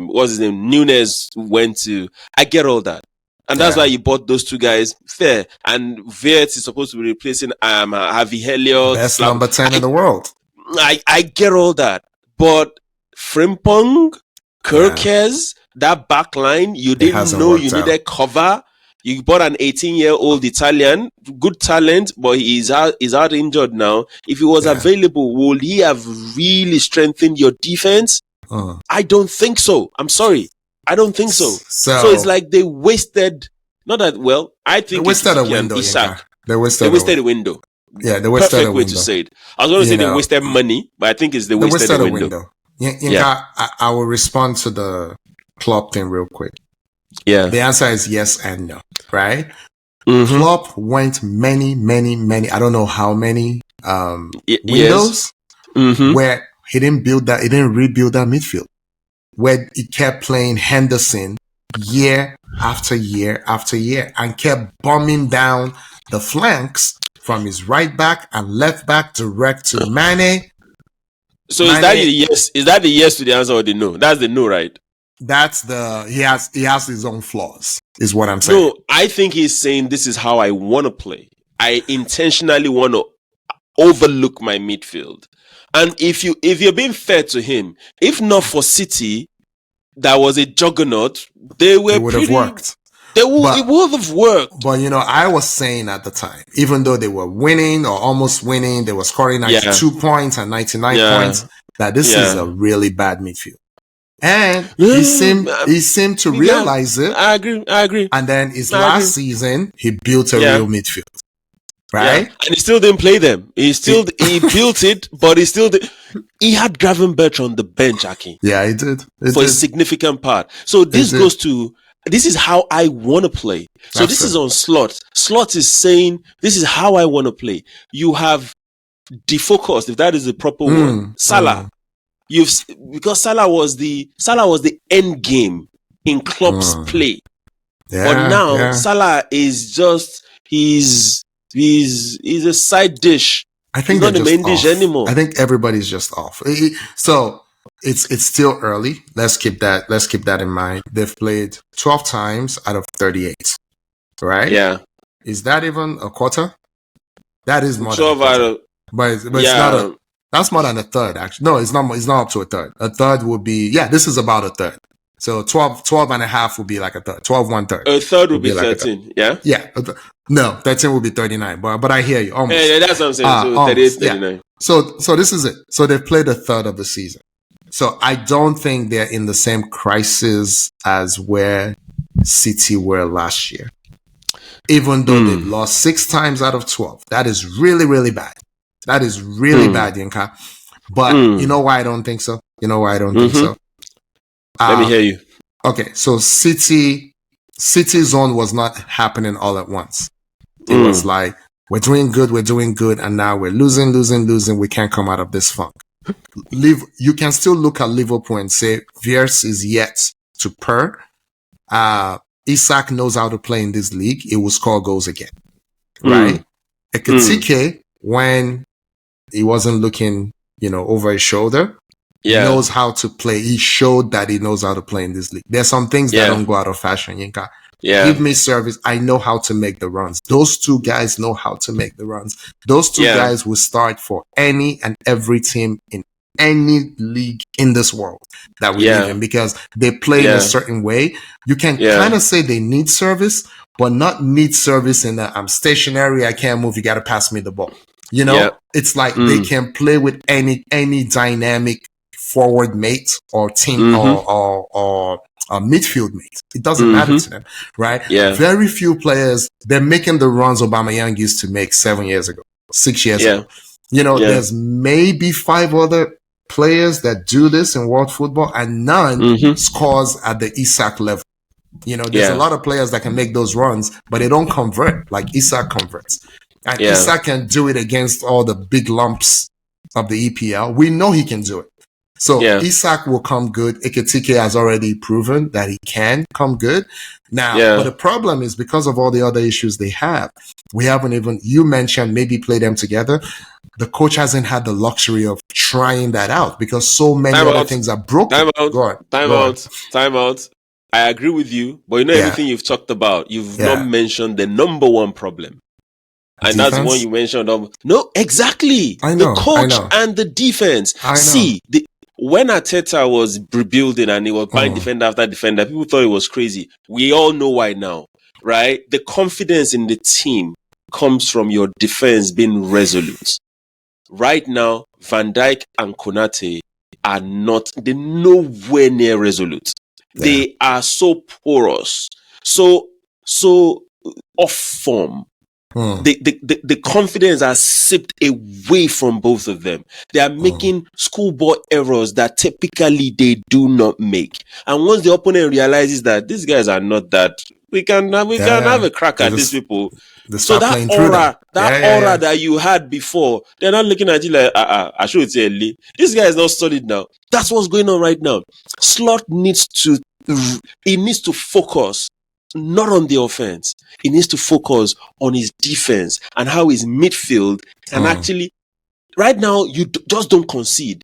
what's his name? Nunes went to. I get all that, and that's why you bought those 2 guys. Fair. And Wirtz is supposed to be replacing Harvey Elliott,
best number 10 in the world.
I get all that, but Frimpong, Kirkes, that back line, you didn't know you needed cover. You bought an 18-year-old Italian, good talent, but he's out injured now. If he was available, would he have really strengthened your defense? I don't think so. I'm sorry. I don't think so. So it's like they wasted, not that, well, I think
they wasted a window. They wasted
a window.
Yeah, they wasted a window.
Perfect way to say it. I was going to say they wasted money, but I think it's they wasted a window.
I will respond to the Klopp thing real quick.
Yeah.
The answer is yes and no, right? Klopp went many, I don't know how many windows where he didn't rebuild that midfield. Where he kept playing Henderson year after year after year and kept bombing down the flanks from his right back and left back direct to Mane.
So is that the yes? Is that the yes to the answer or the no? That's the no, right?
That's he has his own flaws, is what I'm saying.
No, I think he's saying this is how I want to play. I intentionally want to overlook my midfield. And if you're being fair to him, if not for City that was a juggernaut, they would have
worked.
It would have worked.
But, I was saying at the time, even though they were winning or almost winning, they were scoring 92 points and 99 points, that this is a really bad midfield. And he seemed to realize it.
I agree.
And then his last season, he built a real midfield. Right?
Yeah. And he still didn't play them. He built it, but he had Gravenberch on the bench, Aki.
Yeah, he did.
For a significant part. So this goes to, this is how I want to play. So this is on Slot. Slot is saying, this is how I want to play. You have defocused, if that is the proper word. Salah. Because Salah was the end game in Klopp's play.
Yeah,
but now Salah is just, he's a side dish.
I think
he's not the main dish anymore.
I think everybody's just off. So it's still early. Let's keep that in mind. They've played 12 times out of 38. Right?
Yeah.
Is that even a quarter? That is more
12
than a quarter.
out of,
but it's not that's more than a third, actually. No, it's not up to a third. A third would be, this is about a third. So 12 and a half would be like a third. 12, 1/3.
A third would be 13, yeah?
Yeah. No, 13 would be 39. But I hear you. Almost.
Yeah, that's what I'm saying. So 38, 39.
Yeah. So this is it. So they've played a third of the season. So I don't think they're in the same crisis as where City were last year. Even though they've lost 6 times out of 12. That is really, really bad. That is really bad, Yinka. But you know why I don't think so? You know why I don't think so?
Let me hear you.
Okay, so City's zone was not happening all at once. It was like, we're doing good, and now we're losing. We can't come out of this funk. You can still look at Liverpool and say, Viers is yet to purr. Isak knows how to play in this league. He will score goals again. Right? Ekitike, when he wasn't looking, over his shoulder, he knows how to play. He showed that he knows how to play in this league. There's some things that don't go out of fashion, Yinka.
Yeah.
Give me service. I know how to make the runs. Those two guys know how to make the runs. Those two guys will start for any and every team in any league in this world that we live in, because they play in a certain way. You can kind of say they need service, but not need service in that I'm stationary, I can't move, you got to pass me the ball. It's like they can play with any dynamic forward mate or team or midfield mate. It doesn't matter to them, right? Yeah. Very few players, they're making the runs Aubameyang used to make 7 years ago, 6 years ago. There's maybe 5 other players that do this in world football, and none scores at the Isak level. There's a lot of players that can make those runs, but they don't convert like Isak converts. And Isak can do it against all the big lumps of the EPL. We know he can do it. So Isak will come good. Ekitike has already proven that he can come good. Now, but the problem is because of all the other issues they have, we haven't even, you mentioned maybe play them together. The coach hasn't had the luxury of trying that out because so many other things are broken.
Time out. I agree with you, but everything you've talked about, you've not mentioned the number one problem. And
defense?
That's the one you mentioned. No, exactly.
I know,
the coach and the defense. See, when Arteta was rebuilding and he was buying defender after defender, people thought it was crazy. We all know why now, right? The confidence in the team comes from your defense being resolute. Right now, Van Dijk and Konate are they're nowhere near resolute. Yeah. They are so porous, so off form. The confidence has sipped away from both of them. They are making schoolboy errors that typically they do not make. And once the opponent realizes that these guys are not that, we can have a crack at these people. So that aura that you had before, they're not looking at you like, I should say, this guy is not solid now. That's what's going on right now. Slot needs to focus not on the offense. He needs to focus on his defense and how his midfield can actually. Right now, you just don't concede.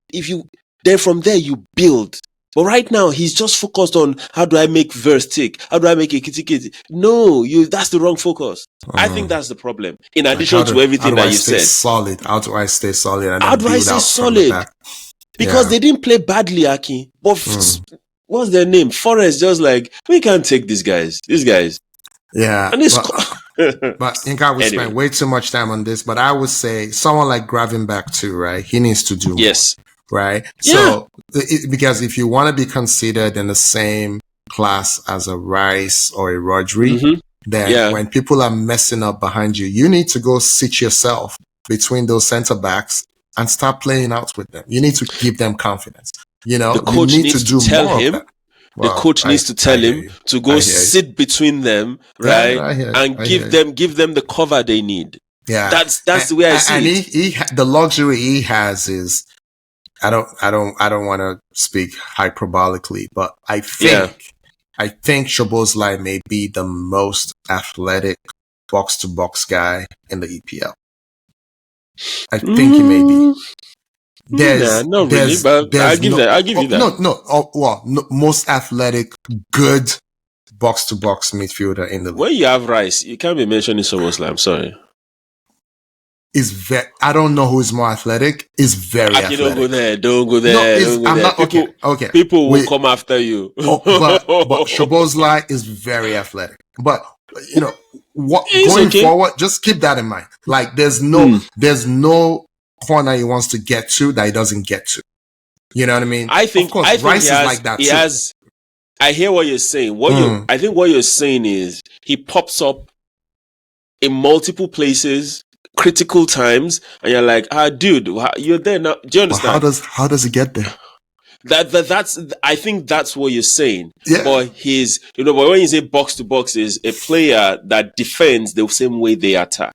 Then from there you build. But right now, he's just focused on how do I make verse tick? How do I make a kitty? No, that's the wrong focus. I think that's the problem. In addition to everything that you said.
How do I stay solid?
How do I stay solid? Because they didn't play badly, Aki. But what's their name? Forest just like, we can't take these guys.
Yeah.
And
But Inka, we spent way too much time on this, but I would say someone like Gravenberch too, right? He needs to do more, right? So, because if you want to be considered in the same class as a Rice or a Rodri, then when people are messing up behind you, you need to go sit yourself between those center backs and start playing out with them. You need to give them confidence. You know,
the coach
you need
needs
to do
tell
more
him.
of that.
The coach needs to tell him to go sit between them, right? And give them the cover they need.
Yeah.
That's the way I see it.
And the luxury he has is, I don't want to speak hyperbolically, but I think Szoboszlai may be the most athletic box-to-box guy in the EPL. I think he may be.
Not really, but I'll give you that.
Most athletic, good box-to-box midfielder in the league.
When you have Rice, you can't be mentioning Szoboszlai. I'm sorry.
I don't know who is more athletic. Is very athletic.
Don't go there. Don't go there.
Okay.
People will come after you.
but Szoboszlai is very athletic. But you know, forward, just keep that in mind. Like there's no corner he wants to get to that he doesn't get to. You know what I mean?
I think
of course, Rice is like that too.
I hear what you're saying. I think what you're saying is he pops up in multiple places, critical times, and you're like, dude, you're there now. Do you understand?
Well, how does he get there?
That's I think that's what you're saying.
Yeah.
But but when you say box to box is a player that defends the same way they attack.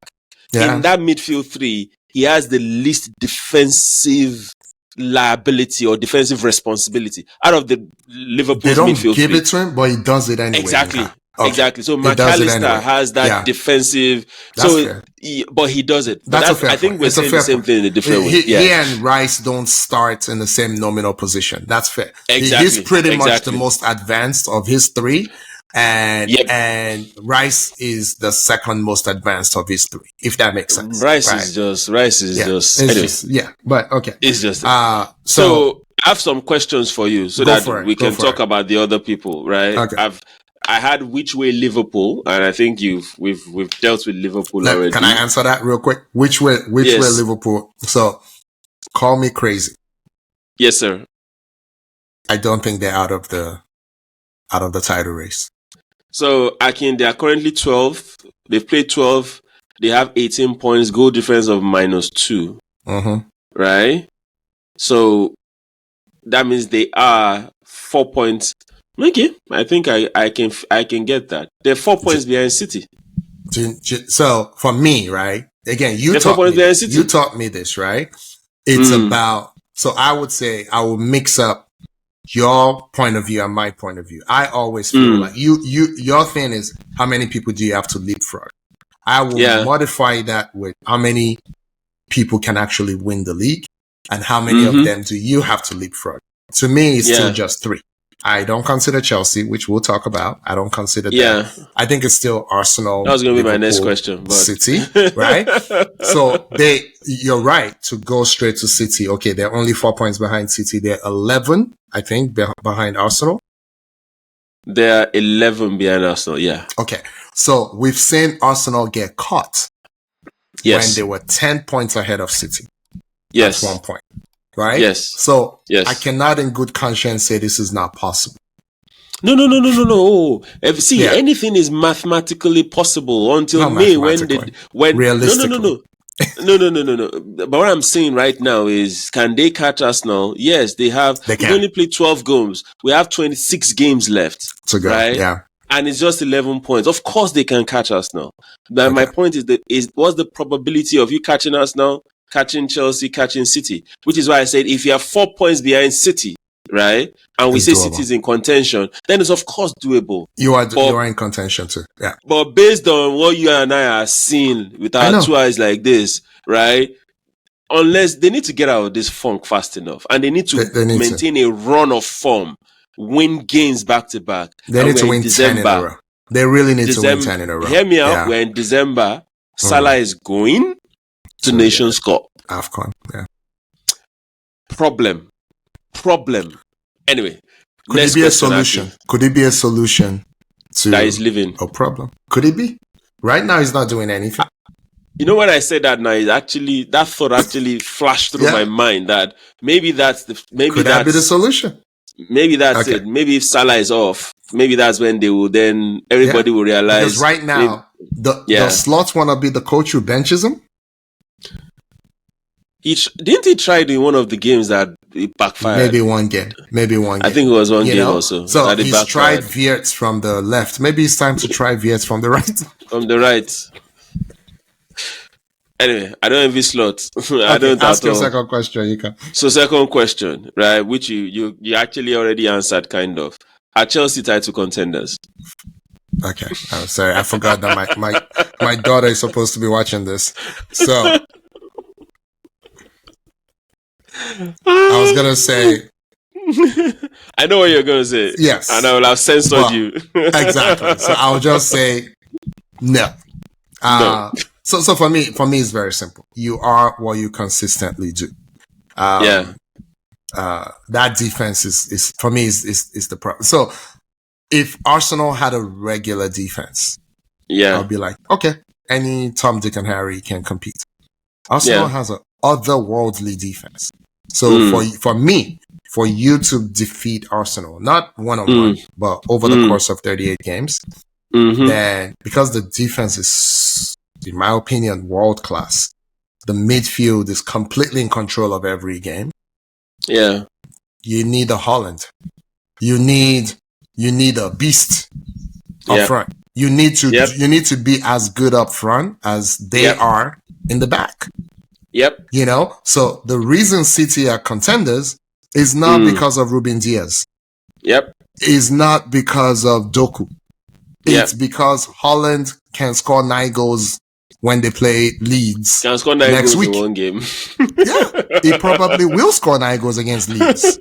Yeah. In that midfield three, he has the least defensive liability or defensive responsibility out of the Liverpool midfield. They
don't give it to him, but he does it anyway.
Exactly. Okay. Exactly. So McAllister has that defensive. But he does it. I think we're saying the same thing in a different way.
He and Rice don't start in the same nominal position. That's fair.
Exactly.
He's pretty much the most advanced of his three. And Rice is the second most advanced of his three, if that makes sense.
Rice is just anyway.
But okay.
It's just so I have some questions for you so that we can talk about the other people, right?
Okay.
I had which way Liverpool, and I think we've dealt with Liverpool already.
Can I answer that real quick? Which way Liverpool? So call me crazy.
Yes, sir.
I don't think they're out of the title race.
So Akin, they are currently 12th. They've played 12. They have 18 points, goal difference of -2. Right? So that means they are 4 points. Okay, I think I can get that. They're 4 points behind City.
So for me, right? Again, you taught me this, right? It's about. So I would say I will mix up your point of view and my point of view. I always feel like your thing is how many people do you have to leapfrog? I will modify that with how many people can actually win the league and how many of them do you have to leapfrog? To me, it's still just 3. I don't consider Chelsea, which we'll talk about. I don't consider that. I think it's still Arsenal.
That was going to be my next question. But...
City, right? So you're right to go straight to City. Okay, they're only 4 points behind City. They're 11, I think, behind Arsenal.
They're 11 behind Arsenal, yeah.
Okay, so we've seen Arsenal get caught when they were 10 points ahead of City.
Yes.
That's 1 point. Right?
Yes.
So I cannot in good conscience say this is not possible.
No. See, anything is mathematically possible until May when
realistically.
No. But what I'm saying right now is, can they catch Arsenal? Yes, they have. They only played 12 games. We have 26 games left.
To go.
Right?
Yeah.
And it's just 11 points. Of course, they can catch Arsenal. But my point is what's the probability of you catching Arsenal? Catching Chelsea, catching City, which is why I said if you have 4 points behind City, right, and we say City's in contention, then it's of course doable.
You are in contention too, yeah.
But based on what you and I are seeing with our 2 eyes like this, right, unless they need to get out of this funk fast enough, and they need to maintain a run of form, win games back to back.
They need to win 10 in a row. They really need to win 10 in a row.
Hear me out. We're in December. Salah is going to Nations Cup.
AFCON, yeah.
Problem. Anyway,
Could it be a solution? Could it be a solution to
that is living
a problem? Could it be? Right now, he's not doing anything.
You know, when I said that now, that thought actually flashed through my mind that maybe could that
be the solution?
Maybe that's it. Maybe if Salah is off, maybe that's when they will then everybody will realize.
Because right now, the Slot want to be the coach who benches him.
Didn't he try in one of the games that it backfired?
Maybe one game.
I think it was one game also.
So he's tried Wirtz from the left. Maybe it's time to try Wirtz from the right.
From the right. Anyway, I don't envy Slot. I don't
ask your second question. You can.
So second question, right? Which you actually already answered, kind of. Are Chelsea title contenders?
Okay, I'm sorry. I forgot that my daughter is supposed to be watching this. So I was gonna say.
I know what you're gonna say.
Yes,
and I will have censored you.
Exactly. So I'll just say no.
No.
So for me, it's very simple. You are what you consistently do. That defense is for me is the problem. So if Arsenal had a regular defense, I'll be like, okay, any Tom, Dick, and Harry can compete. Arsenal has an otherworldly defense. So for me, for you to defeat Arsenal, not one-on-one, but over the course of 38 games, then because the defense is, in my opinion, world class, the midfield is completely in control of every game.
Yeah.
You need a Holland. You need a beast up front. You need to be as good up front as they are in the back.
Yep.
You know, so the reason City are contenders is not because of Ruben Diaz.
Yep.
Is not because of Doku. It's because Holland can score 9 goals when they play Leeds
can score 9
next
goals
week.
In one game.
He probably will score 9 goals against Leeds.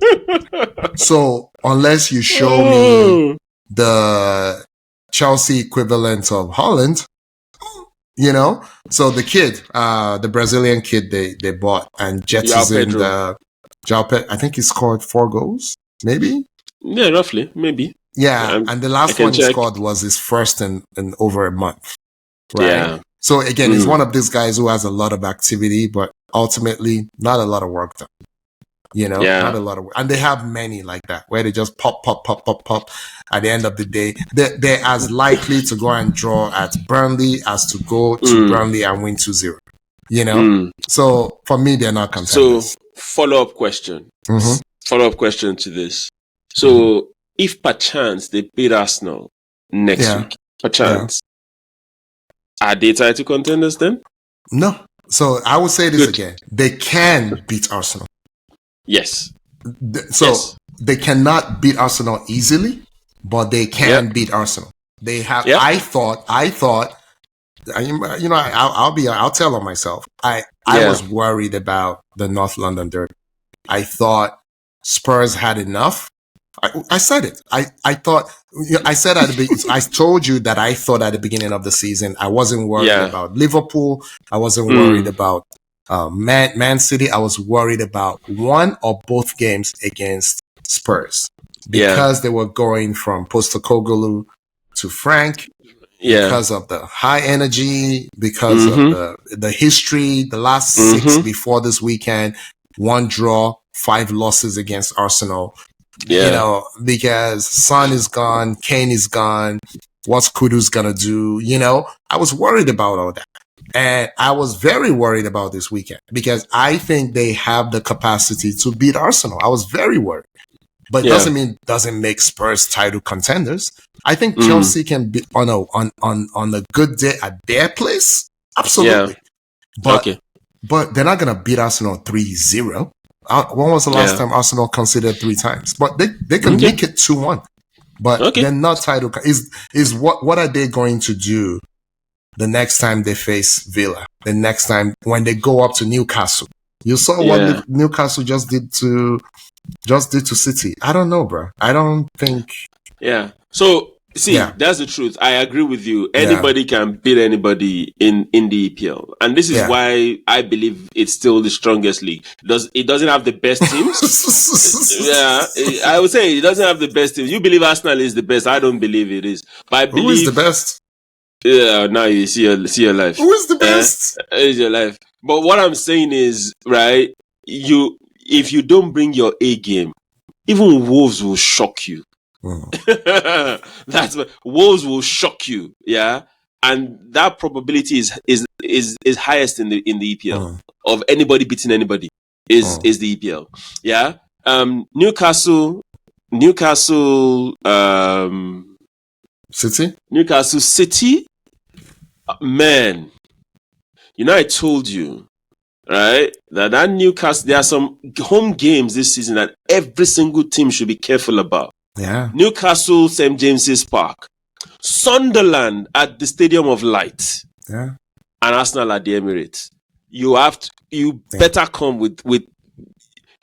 So unless you show me the Chelsea equivalent of Holland, you know. So the kid, the Brazilian kid they bought and jettisoned João Pedro. I think he scored 4 goals, maybe.
Yeah, roughly, maybe.
Yeah, and the last one he scored was his first in over a month. Right? Yeah. So again, he's one of these guys who has a lot of activity, but ultimately not a lot of work done. You know, not a lot of work. And they have many like that, where they just pop. At the end of the day, they're as likely to go and draw at Burnley as to go to Burnley and win 2-0. You know? So for me, they're not contenders.
So follow-up question. Follow-up question to this. So if perchance they beat Arsenal next week, perchance, are they title contenders then? No.
So I would say this again. They can beat Arsenal.
Yes.
They cannot beat Arsenal easily, but they can beat Arsenal. They have. I thought. You know, I'll tell on myself. I was worried about the North London derby. I thought Spurs had enough. I said it. I thought. I said at the beginning. I told you that I thought at the beginning of the season I wasn't worried about Liverpool. I wasn't worried about Man City. I was worried about one or both games against Spurs because they were going from Postecoglou to Frank. Because of the high energy, because of the history, the last 6 before this weekend, 1 draw, 5 losses against Arsenal. You know, because Son is gone, Kane is gone. What's Kudu's gonna do? You know, I was worried about all that. And I was very worried about this weekend because I think they have the capacity to beat Arsenal. I was very worried. But it doesn't make Spurs title contenders. I think Chelsea can be on a good day at their place. Absolutely. But they're not gonna beat Arsenal 3-0. When was the last time Arsenal considered 3 times? But they can make it 2-1. But they're not title. What are they going to do the next time they face Villa? The next time when they go up to Newcastle? You saw what Newcastle just did to City. I don't know, bro. I don't think.
Yeah. So See, that's the truth. I agree with you. Anybody can beat anybody in the EPL, and this is why I believe it's still the strongest league. It doesn't have the best teams? I would say it doesn't have the best teams. You believe Arsenal is the best? I don't believe it is. But I believe,
who is the best?
Yeah, now you see your life.
Who is the best?
Is your life. But what I'm saying is, right? If you don't bring your A game, even Wolves will shock you. That's what Wolves will shock you, and that probability is highest in the EPL of anybody beating anybody is the EPL, Newcastle, City, man. I told you, right, that Newcastle, there are some home games this season that every single team should be careful about.
Yeah.
Newcastle, St. James's Park. Sunderland at the Stadium of Light.
Yeah.
And Arsenal at the Emirates. You better come with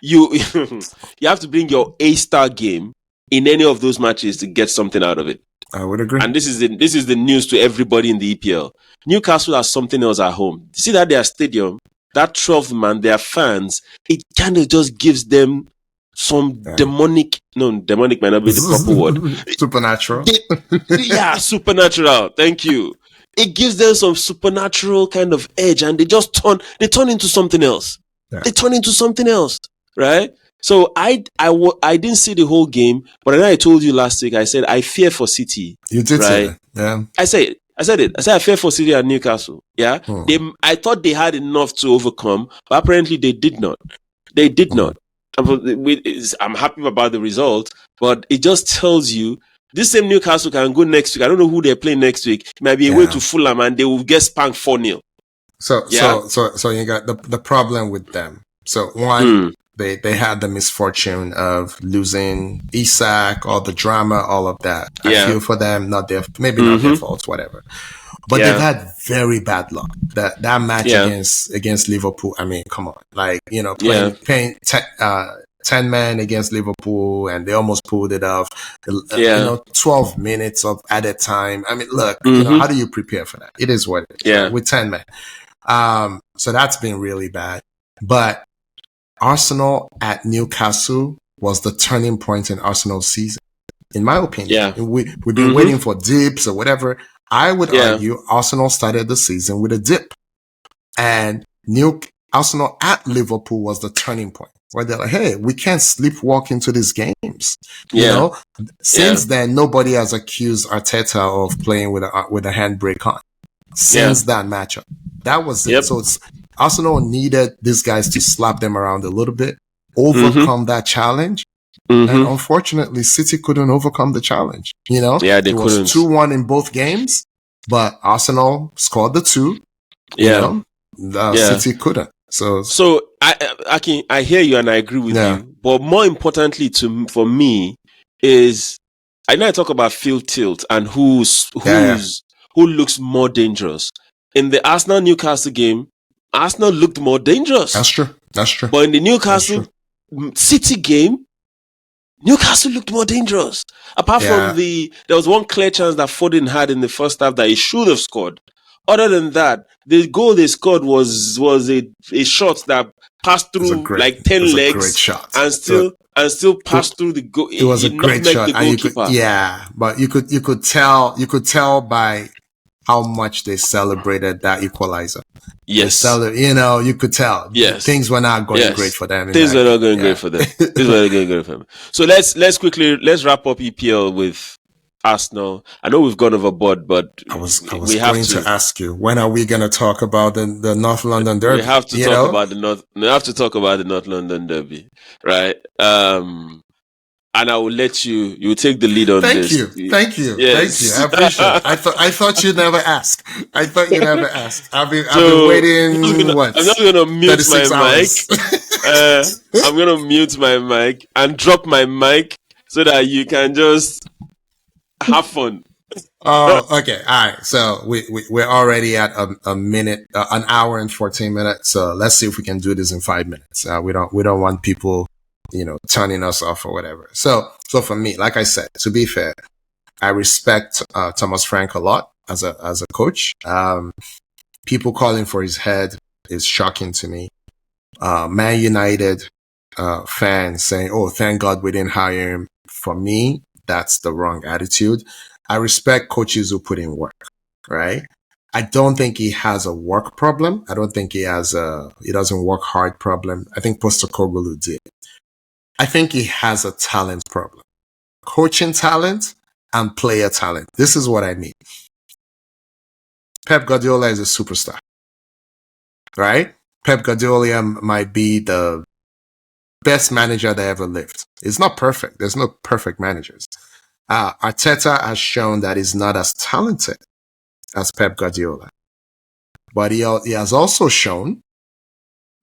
you you have to bring your A-star game in any of those matches to get something out of it.
I would agree.
And this is the news to everybody in the EPL. Newcastle has something else at home. See that their stadium, that 12 man, their fans, it kind of just gives them some demonic might not be the proper word.
Supernatural.
Supernatural. Thank you. It gives them some supernatural kind of edge, and they turn into something else. Yeah. They turn into something else, right? So I didn't see the whole game, but then I told you last week, I said I fear for City.
You did say that. Yeah.
I said it. I said I fear for City and Newcastle. Yeah. I thought they had enough to overcome, but apparently they did not. They did not. I'm happy about the result, but it just tells you this same Newcastle can go next week. I don't know who they're playing next week. It might be away to Fulham, and they will get spanked 4-0.
So you got the problem with them. So one, they had the misfortune of losing Isak, all the drama, all of that. I feel for them, not their fault, whatever. But they've had very bad luck. That match against Liverpool, I mean, come on. Like, playing 10 men against Liverpool, and they almost pulled it off. 12 minutes of added time. I mean, look, how do you prepare for that? It is what it is.
Yeah.
With 10 men. So that's been really bad. But Arsenal at Newcastle was the turning point in Arsenal's season, in my opinion. Yeah. We've been waiting for dips or whatever. I would argue Arsenal started the season with a dip, and Arsenal at Liverpool was the turning point where they're like, hey, we can't sleepwalk into these games. Since then, nobody has accused Arteta of playing with a handbrake on since that matchup. That was it. So Arsenal needed these guys to slap them around a little bit, overcome that challenge. And unfortunately, City couldn't overcome the challenge. They couldn't. Was 2-1 in both games, but Arsenal scored the 2. City couldn't. So
I hear you and I agree with you. But more importantly for me is, I know I talk about field tilt and who looks more dangerous. In the Arsenal Newcastle game, Arsenal looked more dangerous.
That's true.
But in the Newcastle City game, Newcastle looked more dangerous. Apart from there was one clear chance that Foden had in the first half that he should have scored. Other than that, the goal they scored was a shot that passed through 10 legs and still passed through the goal.
It was a great shot. But you could tell by how much they celebrated that equalizer.
Yes.
You could tell.
Yes.
Things were not going great for them.
Things were not going great for them. Things were not going great for them. So let's wrap up EPL with Arsenal. I know we've gone overboard, but
I was going to ask you, when are we going to talk about the North London Derby?
We have to talk about the North London Derby, right? And I will let you take the lead on this.
Thank you.
Yes.
I appreciate it. I thought you'd never ask. I've been waiting.
I'm not going to mute my mic. I'm going to mute my mic and drop my mic so that you can just have fun.
Oh, okay. All right. So we're already at a minute, an hour and 14 minutes. So let's see if we can do this in 5 minutes. We don't want people, turning us off or whatever. So for me, like I said, to be fair, I respect Thomas Frank a lot as a coach. People calling for his head is shocking to me. Man United fans saying, "Oh, thank God we didn't hire him." For me, that's the wrong attitude. I respect coaches who put in work, right? I don't think he has a work problem. I don't think he doesn't work hard problem. I think Postecoglou did. I think he has a talent problem. Coaching talent and player talent. This is what I mean. Pep Guardiola is a superstar, right? Pep Guardiola might be the best manager that ever lived. It's not perfect. There's no perfect managers. Arteta has shown that he's not as talented as Pep Guardiola. But he has also shown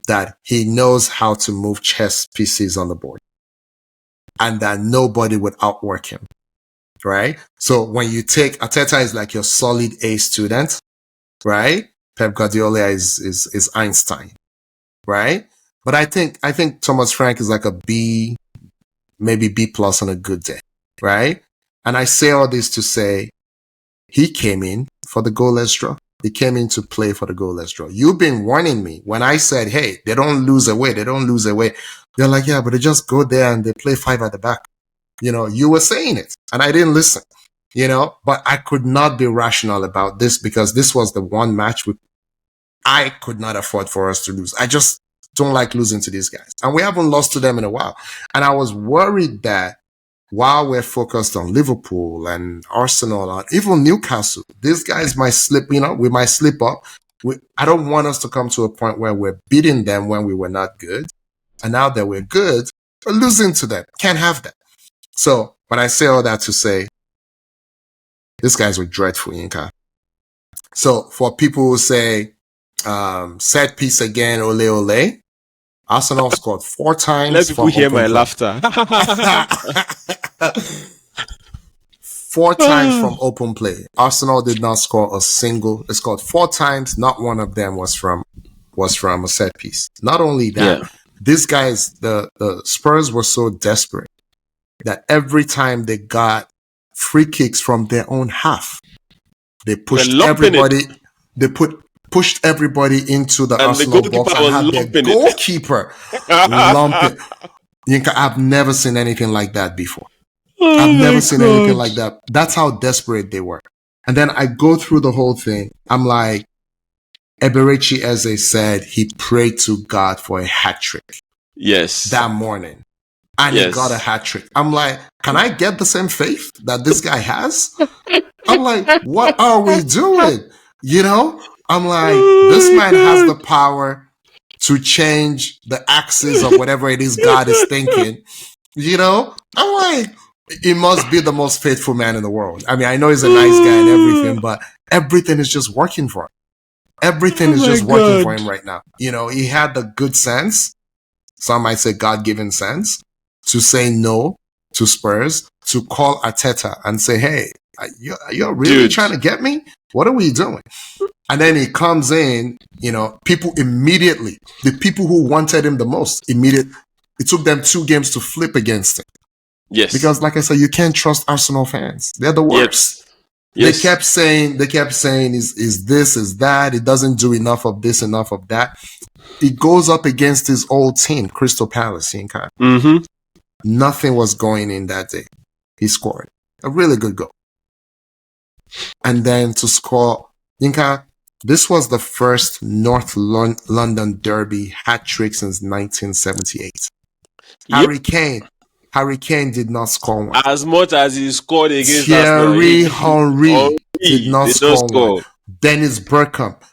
that he knows how to move chess pieces on the board and that nobody would outwork him, right? So when you take Arteta is like your solid A student, right? Pep Guardiola is Einstein, right? But I think Thomas Frank is like a B, maybe B plus on a good day, right? And I say all this to say he came in for the goalless draw. He came in to play for the goalless draw. You've been warning me when I said, hey, they don't lose away. They don't lose away. They're like, yeah, but they just go there and they play 5 at the back. You know, you were saying it and I didn't listen, you know, but I could not be rational about this because this was the one match I could not afford for us to lose. I just don't like losing to these guys. And we haven't lost to them in a while. And I was worried that while we're focused on Liverpool and Arsenal and even Newcastle, these guys might slip, you know, we might slip up. I don't want us to come to a point where we're beating them when we were not good. And now that we're good, we're losing to them. Can't have that. So, but I say all that to say, these guys were dreadful, Yinka. So for people who say, set piece again, ole ole, Arsenal scored 4 times.
Let people hear my laughter.
4 times from open play. Arsenal did not score a single. They scored 4 times. Not one of them was from a set piece. Not only that, these guys, the Spurs were so desperate that every time they got free kicks from their own half, they pushed everybody. They pushed everybody into the Arsenal box and had their goalkeeper lump it. Yinka, I've never seen anything like that before. I've never seen anything like that. That's how desperate they were. And then I go through the whole thing. I'm like, Eberechi Eze said he prayed to God for a hat trick.
Yes.
That morning. And he got a hat trick. I'm like, can I get the same faith that this guy has? I'm like, what are we doing? You know? I'm like, this man has the power to change the axis of whatever it is God is thinking. You know? I'm like, he must be the most faithful man in the world. I mean, I know he's a nice guy and everything, but everything is just working for him. Everything is just working for him right now. You know, he had the good sense, some might say God-given sense, to say no to Spurs, to call Arteta and say, hey, you're really trying to get me? What are we doing? And then he comes in, you know, people immediately, the people who wanted him the most, it took them 2 games to flip against him.
Yes.
Because like I said, you can't trust Arsenal fans. They're the worst. Yes. They kept saying, is this, is that. It doesn't do enough of this, enough of that. He goes up against his old team, Crystal Palace.
Mm-hmm.
Nothing was going in that day. He scored a really good goal. And then to score, Yinka, this was the first North London derby hat trick since 1978. Yep. Harry Kane did not score one.
As much as he scored against
Thierry Henry did not score one. Dennis Bergkamp.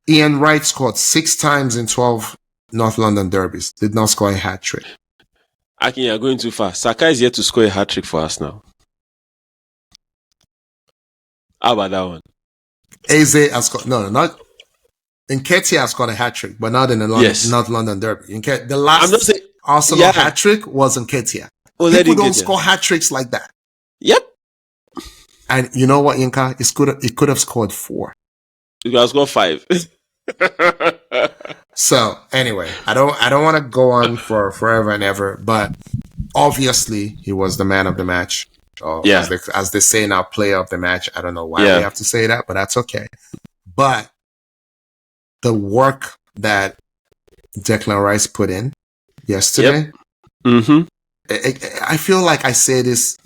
Ian Wright scored 6 times in 12 North London derbies. Did not score a hat trick.
Akin, you're going too far. Saka is yet to score a hat trick for us now. How about that one?
Eze has scored. No, not. Nketiah has scored a hat trick, but not in the North London derby. The last Arsenal hat trick was Nketiah. People don't score hat tricks like that.
Yep.
And you know what, Yinka? It could have scored 4.
It could have scored 5.
So anyway, I don't want to go on for forever and ever, but obviously he was the man of the match. or
Yeah.
as they say now, player of the match. I don't know why we have to say that, but that's okay. But the work that Declan Rice put in yesterday, I feel like I say this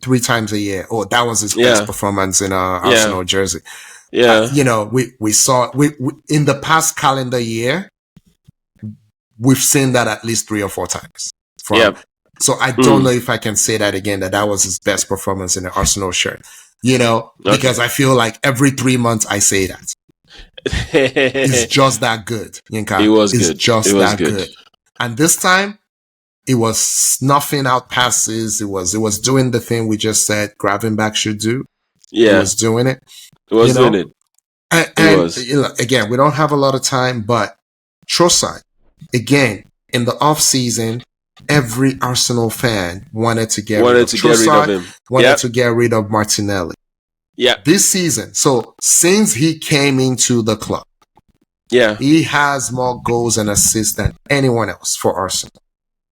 3 times a year. Oh, that was his best performance in Arsenal jersey.
Yeah.
We saw in the past calendar year, we've seen that at least 3 or 4 times. So I don't know if I can say that again, that was his best performance in the Arsenal shirt. Because I feel like every 3 months I say that. It's just that good, Yinka.
It was
it's
good.
Just
it was
that
good.
And this time, it was snuffing out passes. It was doing the thing we just said Gravenberch should do.
Yeah.
It was doing it.
It was doing it.
And again, we don't have a lot of time, but Trossard, again, in the off season, every Arsenal fan wanted to get rid of him. Wanted to get rid of Martinelli.
Yeah.
This season, so since he came into the club, he has more goals and assists than anyone else for Arsenal.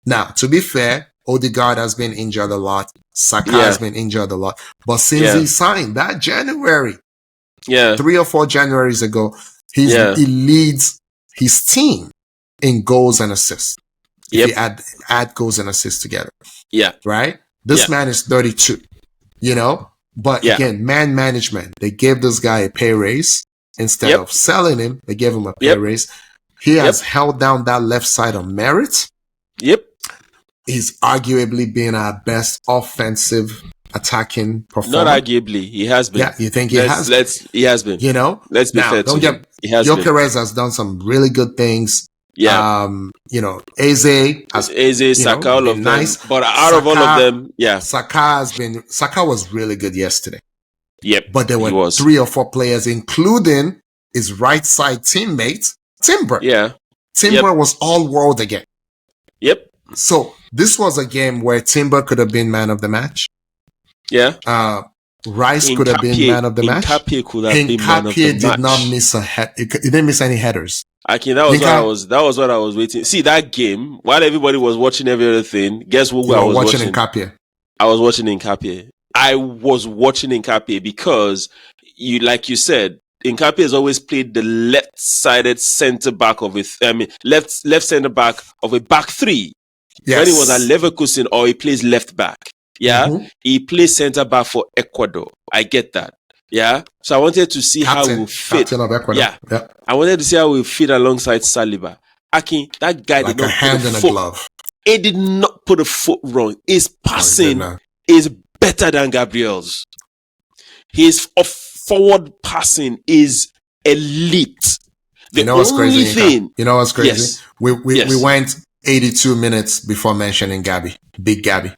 Now, to be fair, Ødegaard has been injured a lot. Saka has been injured a lot. But since he signed that January, 3 or 4 Januaries ago, he leads his team in goals and assists. If you add goals and assists together. Yeah. Right? This man is 32, But again, man management. They gave this guy a pay raise. Instead of selling him, they gave him a pay raise. He has held down that left side of merit. He's arguably been our best offensive attacking performer.
Not arguably, he has been.
Yeah, you think he has?
He has been. Let's be fair to him.
Gyökeres has done some really good things.
Yeah.
Eze,
Saka, all of them. Nice. But out of all of them,
Saka was really good yesterday.
Yep.
But there were 3 or 4 players, including his right side teammate, Timber.
Yeah.
Timber was all world again.
Yep.
So this was a game where Timber could have been man of the match.
Yeah.
Rice could have been man of the match.
Nkapie could have been man of the match.
Did not miss a head. He didn't miss any headers.
That was what I was waiting. See, that game, while everybody was watching every other thing, guess what I was watching? I was watching Nkapie. I was watching Nkapie because like you said, Nkapie has always played the left-sided centre back left centre back of a back 3. Yes. When he was at Leverkusen, or he plays left back. Yeah. He plays centre back for Ecuador. I get that. Yeah. So I wanted to see how we fit. Yeah. I wanted to see how we fit alongside Saliba. Akin, that guy
like
did not
a hand in a glove.
He did not put a foot wrong. His passing is better than Gabriel's. His forward passing is elite.
You know what's crazy?
Yes.
We went 82 minutes before mentioning Big Gabby.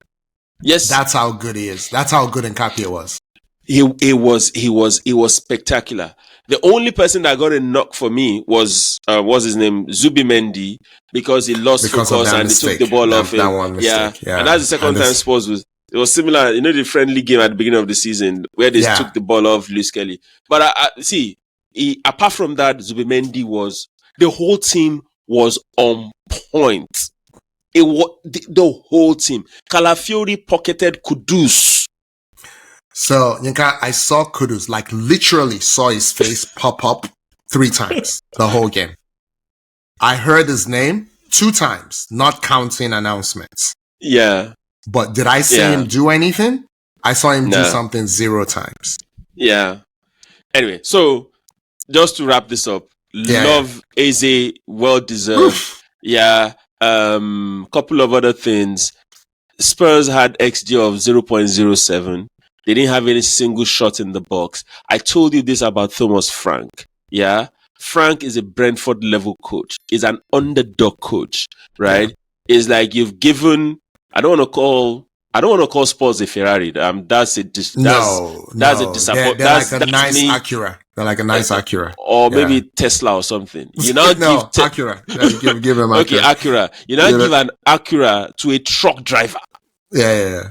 Yes.
That's how good he is. That's how good Nkapie was.
He was spectacular. The only person that got a knock for me was his name, Zubimendi, because he lost focus and he took the ball off him. Yeah. And that's the second time Spurs it was similar, the friendly game at the beginning of the season where they took the ball off Luis Kelly. But apart from that, Zubimendi the whole team was on point. It was the whole team. Calafiori pocketed Kudus.
So, Yinka, I saw Kudus, literally saw his face pop up 3 times the whole game. I heard his name 2 times, not counting announcements.
Yeah.
But did I see him do anything? I saw him do something 0 times.
Yeah. Anyway, so just to wrap this up, love Eze, well deserved. Oof. Yeah. Couple of other things. Spurs had XG of 0.07. They didn't have any single shot in the box. I told you this about Thomas Frank. Yeah. Frank is a Brentford level coach. He's an underdog coach, right? Yeah. It's like you've given, I don't want to call Spurs a Ferrari. That's a disappointment.
They're like a nice Acura. They're like a nice Acura.
Or maybe Tesla or something. You now
Acura. Give him Acura.
Okay, Acura. You now give an Acura to a truck driver.
Yeah.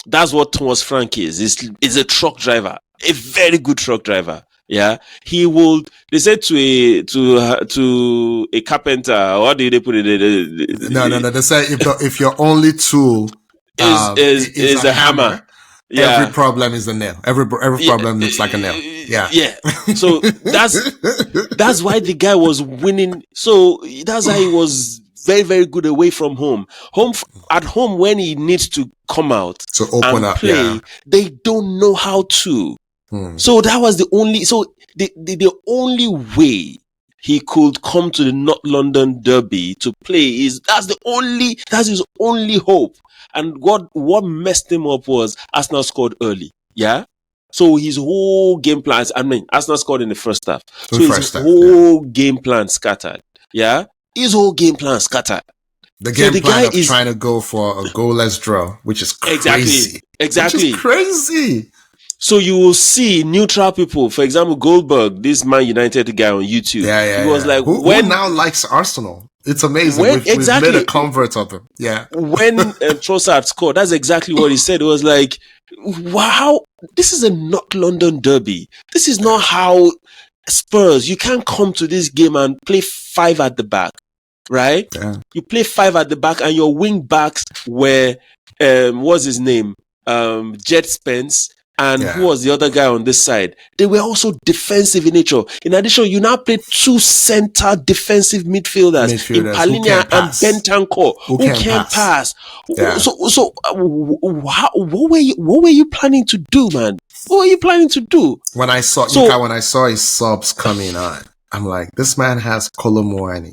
That's what Thomas Frank is. He's a truck driver. A very good truck driver. Yeah. He will, they said to a carpenter, what do they put it?
No. They say if your only tool
is a hammer.
every problem is a nail. Every problem looks like a nail. Yeah.
Yeah. So that's why the guy was winning. So that's why he was very, very good away from home. At home, when he needs to come out
to open
and
up,
play, they don't know how to. So that was the only. So the only way he could come to the North London derby to play that's his only hope. And what messed him up was Arsenal scored early. Yeah. So his whole game plan, Arsenal scored in the first half. So his whole game plan scattered. Yeah. His whole game plan scattered.
The game plan of trying to go for a goalless draw, which is crazy.
Exactly.
Which is crazy.
So you will see neutral people, for example, Goldberg, this Man United guy on YouTube. He was like,
who now likes Arsenal? It's amazing. We've made a convert of him. Yeah.
When Trossard scored, that's exactly what he said. It was like, wow, this is a North London derby. This is not how Spurs, you can't come to this game and play 5 at the back, right?
Yeah.
You play 5 at the back and your wing backs were, what's his name? Jet Spence. And who was the other guy on this side? They were also defensive in nature. In addition, you now play 2 center defensive midfielders in Palinia and Bentancur who can pass.
Yeah.
So what were you planning to do, man? What were you planning to do?
When I saw his subs coming on, I'm like, this man has Kolomoani.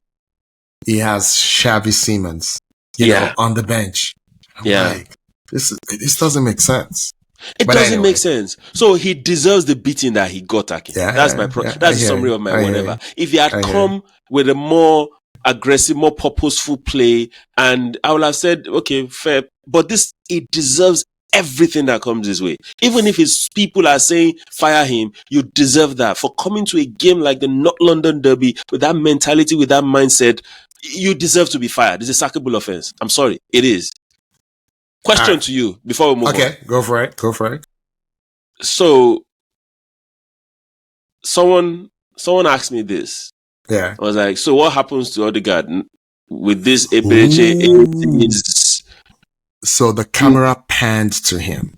He has Xavi Simons, you know, on the bench. I'm like, this doesn't make sense.
It doesn't make sense. So he deserves the beating that he got, Aki. That's my that's the summary of my whatever. If he had come with a more aggressive, more purposeful play, and I would have said, okay, fair. But it deserves everything that comes his way. Even if his people are saying fire him, you deserve that. For coming to a game like the North London derby with that mentality, with that mindset, you deserve to be fired. It's a sackable offense. I'm sorry. It is. Question to you before we move on.
Okay, go for it.
So, someone asked me this.
Yeah.
I was like, so what happens to Ødegaard with this Eberechi?
So the camera panned to him.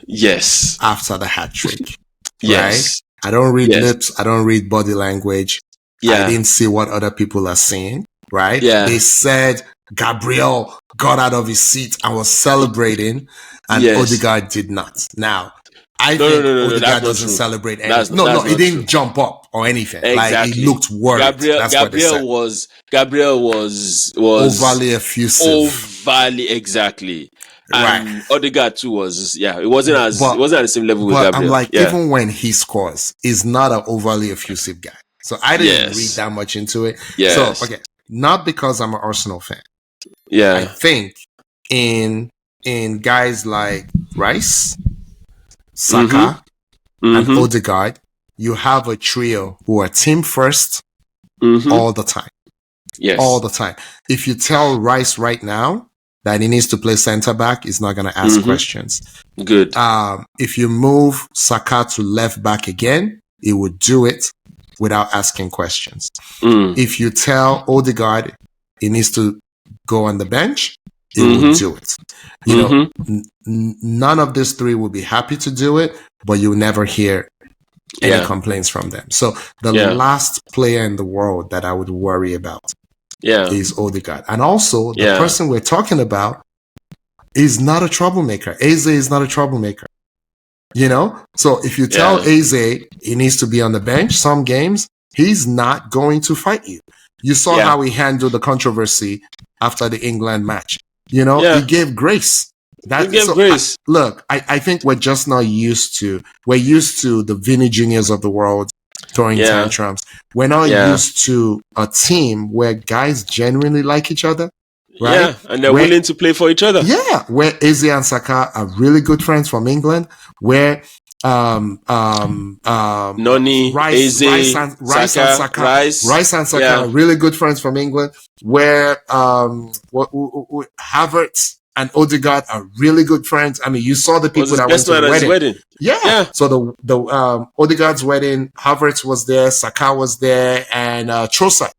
Yes.
After the hat trick.
Yes.
Right? I don't read lips. I don't read body language.
Yeah.
I didn't see what other people are saying. Right?
Yeah.
They said Gabriel got out of his seat and was celebrating, and Ødegaard did not. Now, I think Ødegaard doesn't celebrate anything. He didn't jump up or anything.
Exactly.
Like, he looked worried.
Gabriel was
overly effusive.
Exactly. And Ødegaard too was, it wasn't at the same level with Gabriel.
I'm like, even when he scores, he's not an overly effusive guy. So I didn't read that much into it.
Yes.
So, okay, not because I'm an Arsenal fan.
Yeah.
I think in guys like Rice, Saka, and Ødegaard, you have a trio who are team first all the time.
Yes.
All the time. If you tell Rice right now that he needs to play center back, he's not going to ask questions.
Good.
If you move Saka to left back again, he would do it without asking questions. If you tell Ødegaard he needs to go on the bench, he will do it. You know, none of these 3 will be happy to do it, but you'll never hear any complaints from them. So the last player in the world that I would worry about is Ødegaard. And also, the person we're talking about is not a troublemaker. Eze is not a troublemaker. You know? So if you tell Eze he needs to be on the bench some games, he's not going to fight you. You saw how he handled the controversy after the England match. You know, he gave grace.
Grace.
I think we're just not used to the Vinny Juniors of the world throwing tantrums. We're not used to a team where guys genuinely like each other. Right?
Yeah, and they're willing to play for each other.
Yeah, where Eze and Saka are really good friends from England, where
Noni,
Rice and Saka are really good friends from England, where Havertz and Ødegaard are really good friends. I mean, you saw the people that went to the wedding. Yeah. So the Ødegaard's wedding, Havertz was there, Saka was there, and Trossard.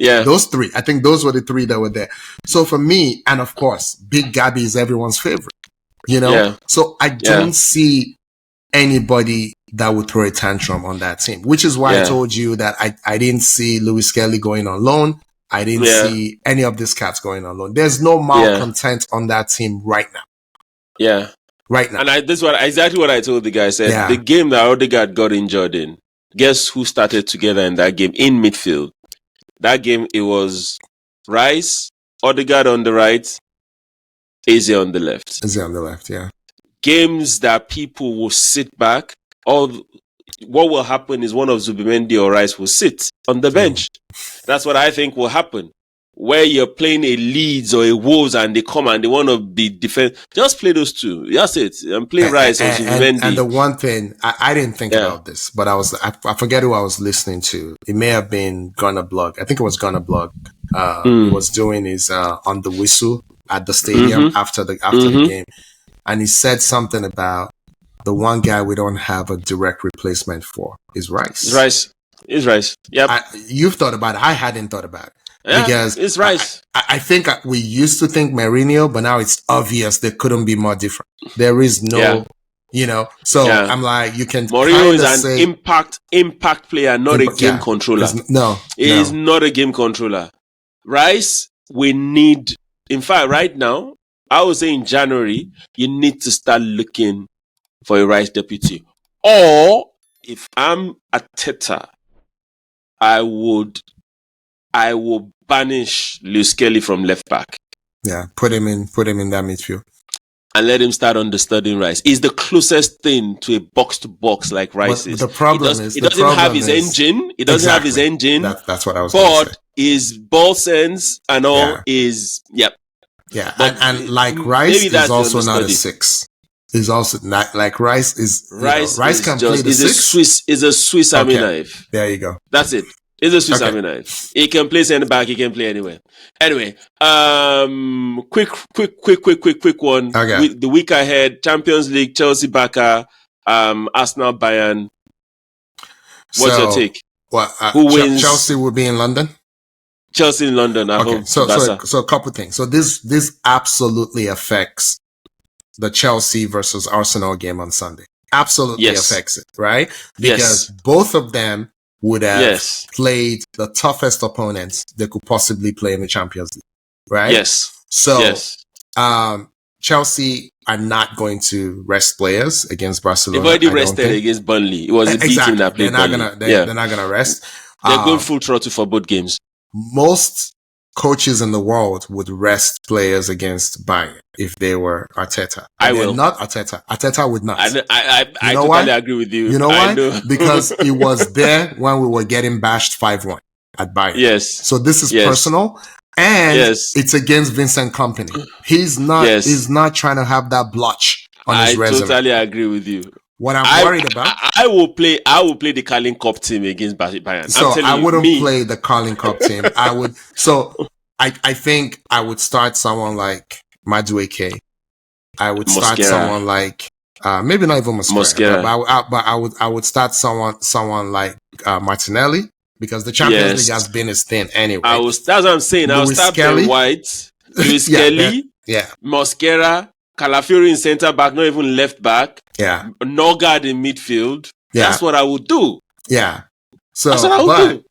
Yeah.
Those 3. I think those were the 3 that were there. So for me, and of course, Big Gabby is everyone's favorite. You know?
Yeah.
So I don't see anybody that would throw a tantrum on that team, which is why I told you that I didn't see Lewis Kelly going on loan. I didn't see any of these cats going on loan. There's no malcontent on that team right now.
Yeah.
Right now.
And this is exactly what I told the guy. I said, the game that Ødegaard got injured in, guess who started together in that game in midfield? That game, it was Rice, Ødegaard on the right, Eze on the left.
Eze on the left, yeah.
Games that people will sit back, or what will happen is one of Zubimendi or Rice will sit on the bench. That's what I think will happen. Where you're playing a Leeds or a Wolves and they come and they want to be defense, just play those two. That's it. And play Rice or Zubimendi.
And the one thing, I didn't think about this, but I forget who I was listening to. It may have been Gunner Blog. I think it was Gunner Blog. He was doing his on the whistle at the stadium after the game. And he said something about the one guy we don't have a direct replacement for is Rice.
Is Rice. Yep.
You've thought about it. I hadn't thought about it.
Yeah,
because
it's Rice.
I think we used to think Mourinho, but now it's obvious they couldn't be more different. There is no, so I'm like, you can.
Mourinho is an impact player, not a game controller. He's not a game controller. Rice, we need, in fact, right now, I would say in January, you need to start looking for a Rice deputy. Or, if I'm Arteta, I will banish Lewis Kelly from left back.
Yeah, put him in that midfield.
And let him start understudying Rice. He's the closest thing to a box-to-box like Rice is.
The problem is...
He doesn't have his engine. He doesn't have his engine.
That's what I was going to say.
But his ball sense and all is... Yep.
Yeah, and like Rice is also not a 6. He's also not... Like Rice is... Rice can play the 6.
Is a Swiss Army knife.
There you go.
That's it. It's a Swiss Army knife. He can play center back. He can play anywhere. Anyway, quick one.
Okay.
The week ahead, Champions League, Chelsea, Barca, Arsenal, Bayern. What's your take? Who wins?
Chelsea will be in London.
Chelsea in London. I hope.
So a couple things. So this absolutely affects the Chelsea versus Arsenal game on Sunday. Absolutely affects it, right? Because both of them would have played the toughest opponents they could possibly play in the Champions League, right?
Yes.
So, Chelsea are not going to rest players against Barcelona.
They've already rested against Burnley. It was a B team that played Burnley.
They're not gonna rest.
They're going full throttle for both games.
Most coaches in the world would rest players against Bayern if they were Arteta.
I will.
Not Arteta. Arteta would not.
I totally agree with you.
You know why? Because he was there when we were getting bashed 5-1 at Bayern.
Yes.
So this is personal. And it's against Vincent Kompany. He's not trying to have that blotch on his resume.
I totally agree with you.
What I'm worried about,
I will play the Carling Cup team against Bayern.
So I wouldn't play the Carling Cup team. I would. So I think I would start someone like Madueke. I would start someone like maybe not even Mosquera. But I would start someone like Martinelli because the Champions League has been his thing anyway.
That's what I'm saying. I will start Ben White, Lewis Kelly, Mosquera. Calafiori in centre back, not even left back.
Yeah.
Ødegaard in midfield. Yeah. That's what I would do.
Yeah. So,
that's what I would do.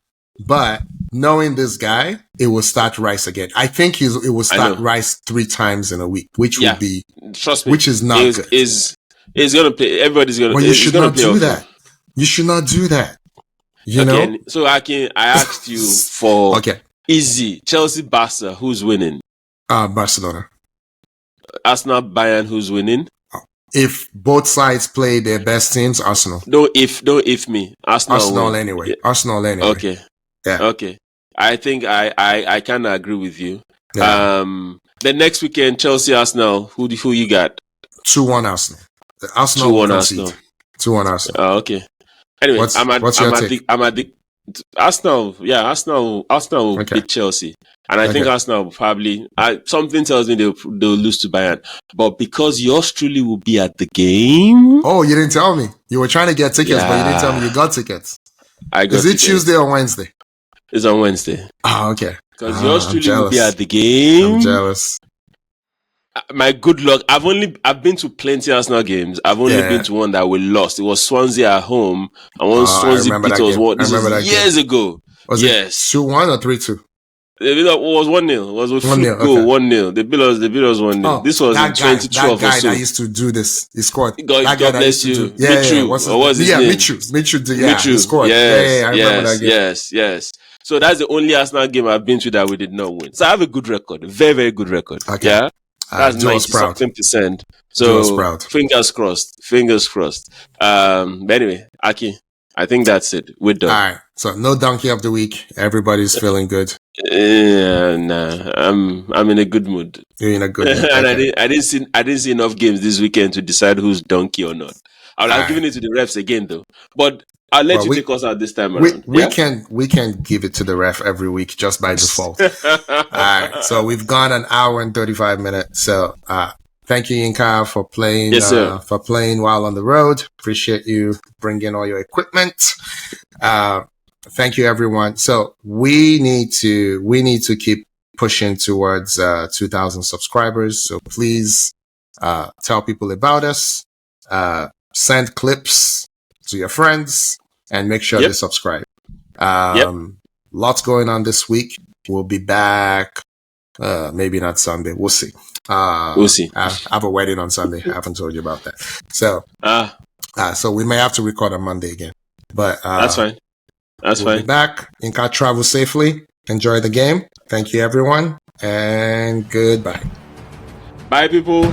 But knowing this guy, it will start Rice again. I think it will start Rice 3 times in a week, which would be,
trust me,
which is not good.
Is going to play. Everybody's going to.
But you should not do that. You should not do that. You know.
So I asked you for easy Chelsea, Barca, who's winning?
Barcelona.
Arsenal, Bayern, who's winning?
If both sides play their best teams, Arsenal.
Don't if me. Arsenal
anyway. Arsenal anyway.
Okay.
Yeah.
Okay. I think I kind of agree with you.
Yeah.
The next weekend, Chelsea, Arsenal. Who you got?
2-1 Arsenal. Arsenal
2-1 Arsenal.
2-1 Arsenal.
Oh, okay. Anyway,
what's your take?
I'm at the Arsenal. Yeah, Arsenal will beat Chelsea. And I think Arsenal will probably, something tells me they'll lose to Bayern. But because yours truly will be at the game.
Oh, you didn't tell me. You were trying to get tickets, but you didn't tell me you got tickets.
I got
Is it Tuesday or Wednesday?
It's on Wednesday.
Oh, okay.
Because yours truly will be at the game.
I'm jealous.
my good luck. I've been to plenty Arsenal games. I've only been to one that we lost. It was Swansea at home, and once Swansea beat us. This was years ago.
Was it 2-1 or 3-2?
It was 1-0. It was a fluke goal, 1-0. They beat us 1-0.
Oh,
this was in 2012
that guy
or so.
that used to do this, he scored.
God bless you.
Michu. What's his name? Michu. He scored. I remember that game.
Yes. So that's the only Arsenal game I've been to that we did not win. So I have a good record, very, very good record. Okay. Yeah, that's 90-something%. So fingers crossed. But anyway, Aki, I think that's it. We're done.
All right. So no donkey of the week. Everybody's feeling good.
Nah, I'm in a good mood.
You're in a good mood.
And
okay.
I didn't see enough games this weekend to decide who's donkey or not. I'll have given it to the refs again though. But I'll let you take us out this time around.
We can give it to the ref every week just by default. All right. So we've gone an hour and 35 minutes. So thank you, Yinka, for playing.
Yes, sir.
For playing while on the road. Appreciate you bringing all your equipment. Thank you, everyone. So we need to keep pushing towards 2,000 subscribers. So please tell people about us. Send clips to your friends and make sure they subscribe. Lots going on this week. We'll be back. Maybe not Sunday. We'll see.
We'll see.
I have a wedding on Sunday. I haven't told you about that. So, so we may have to record on Monday again. But
that's fine. We'll
be back. Inca, travel safely. Enjoy the game. Thank you, everyone, and goodbye.
Bye, people.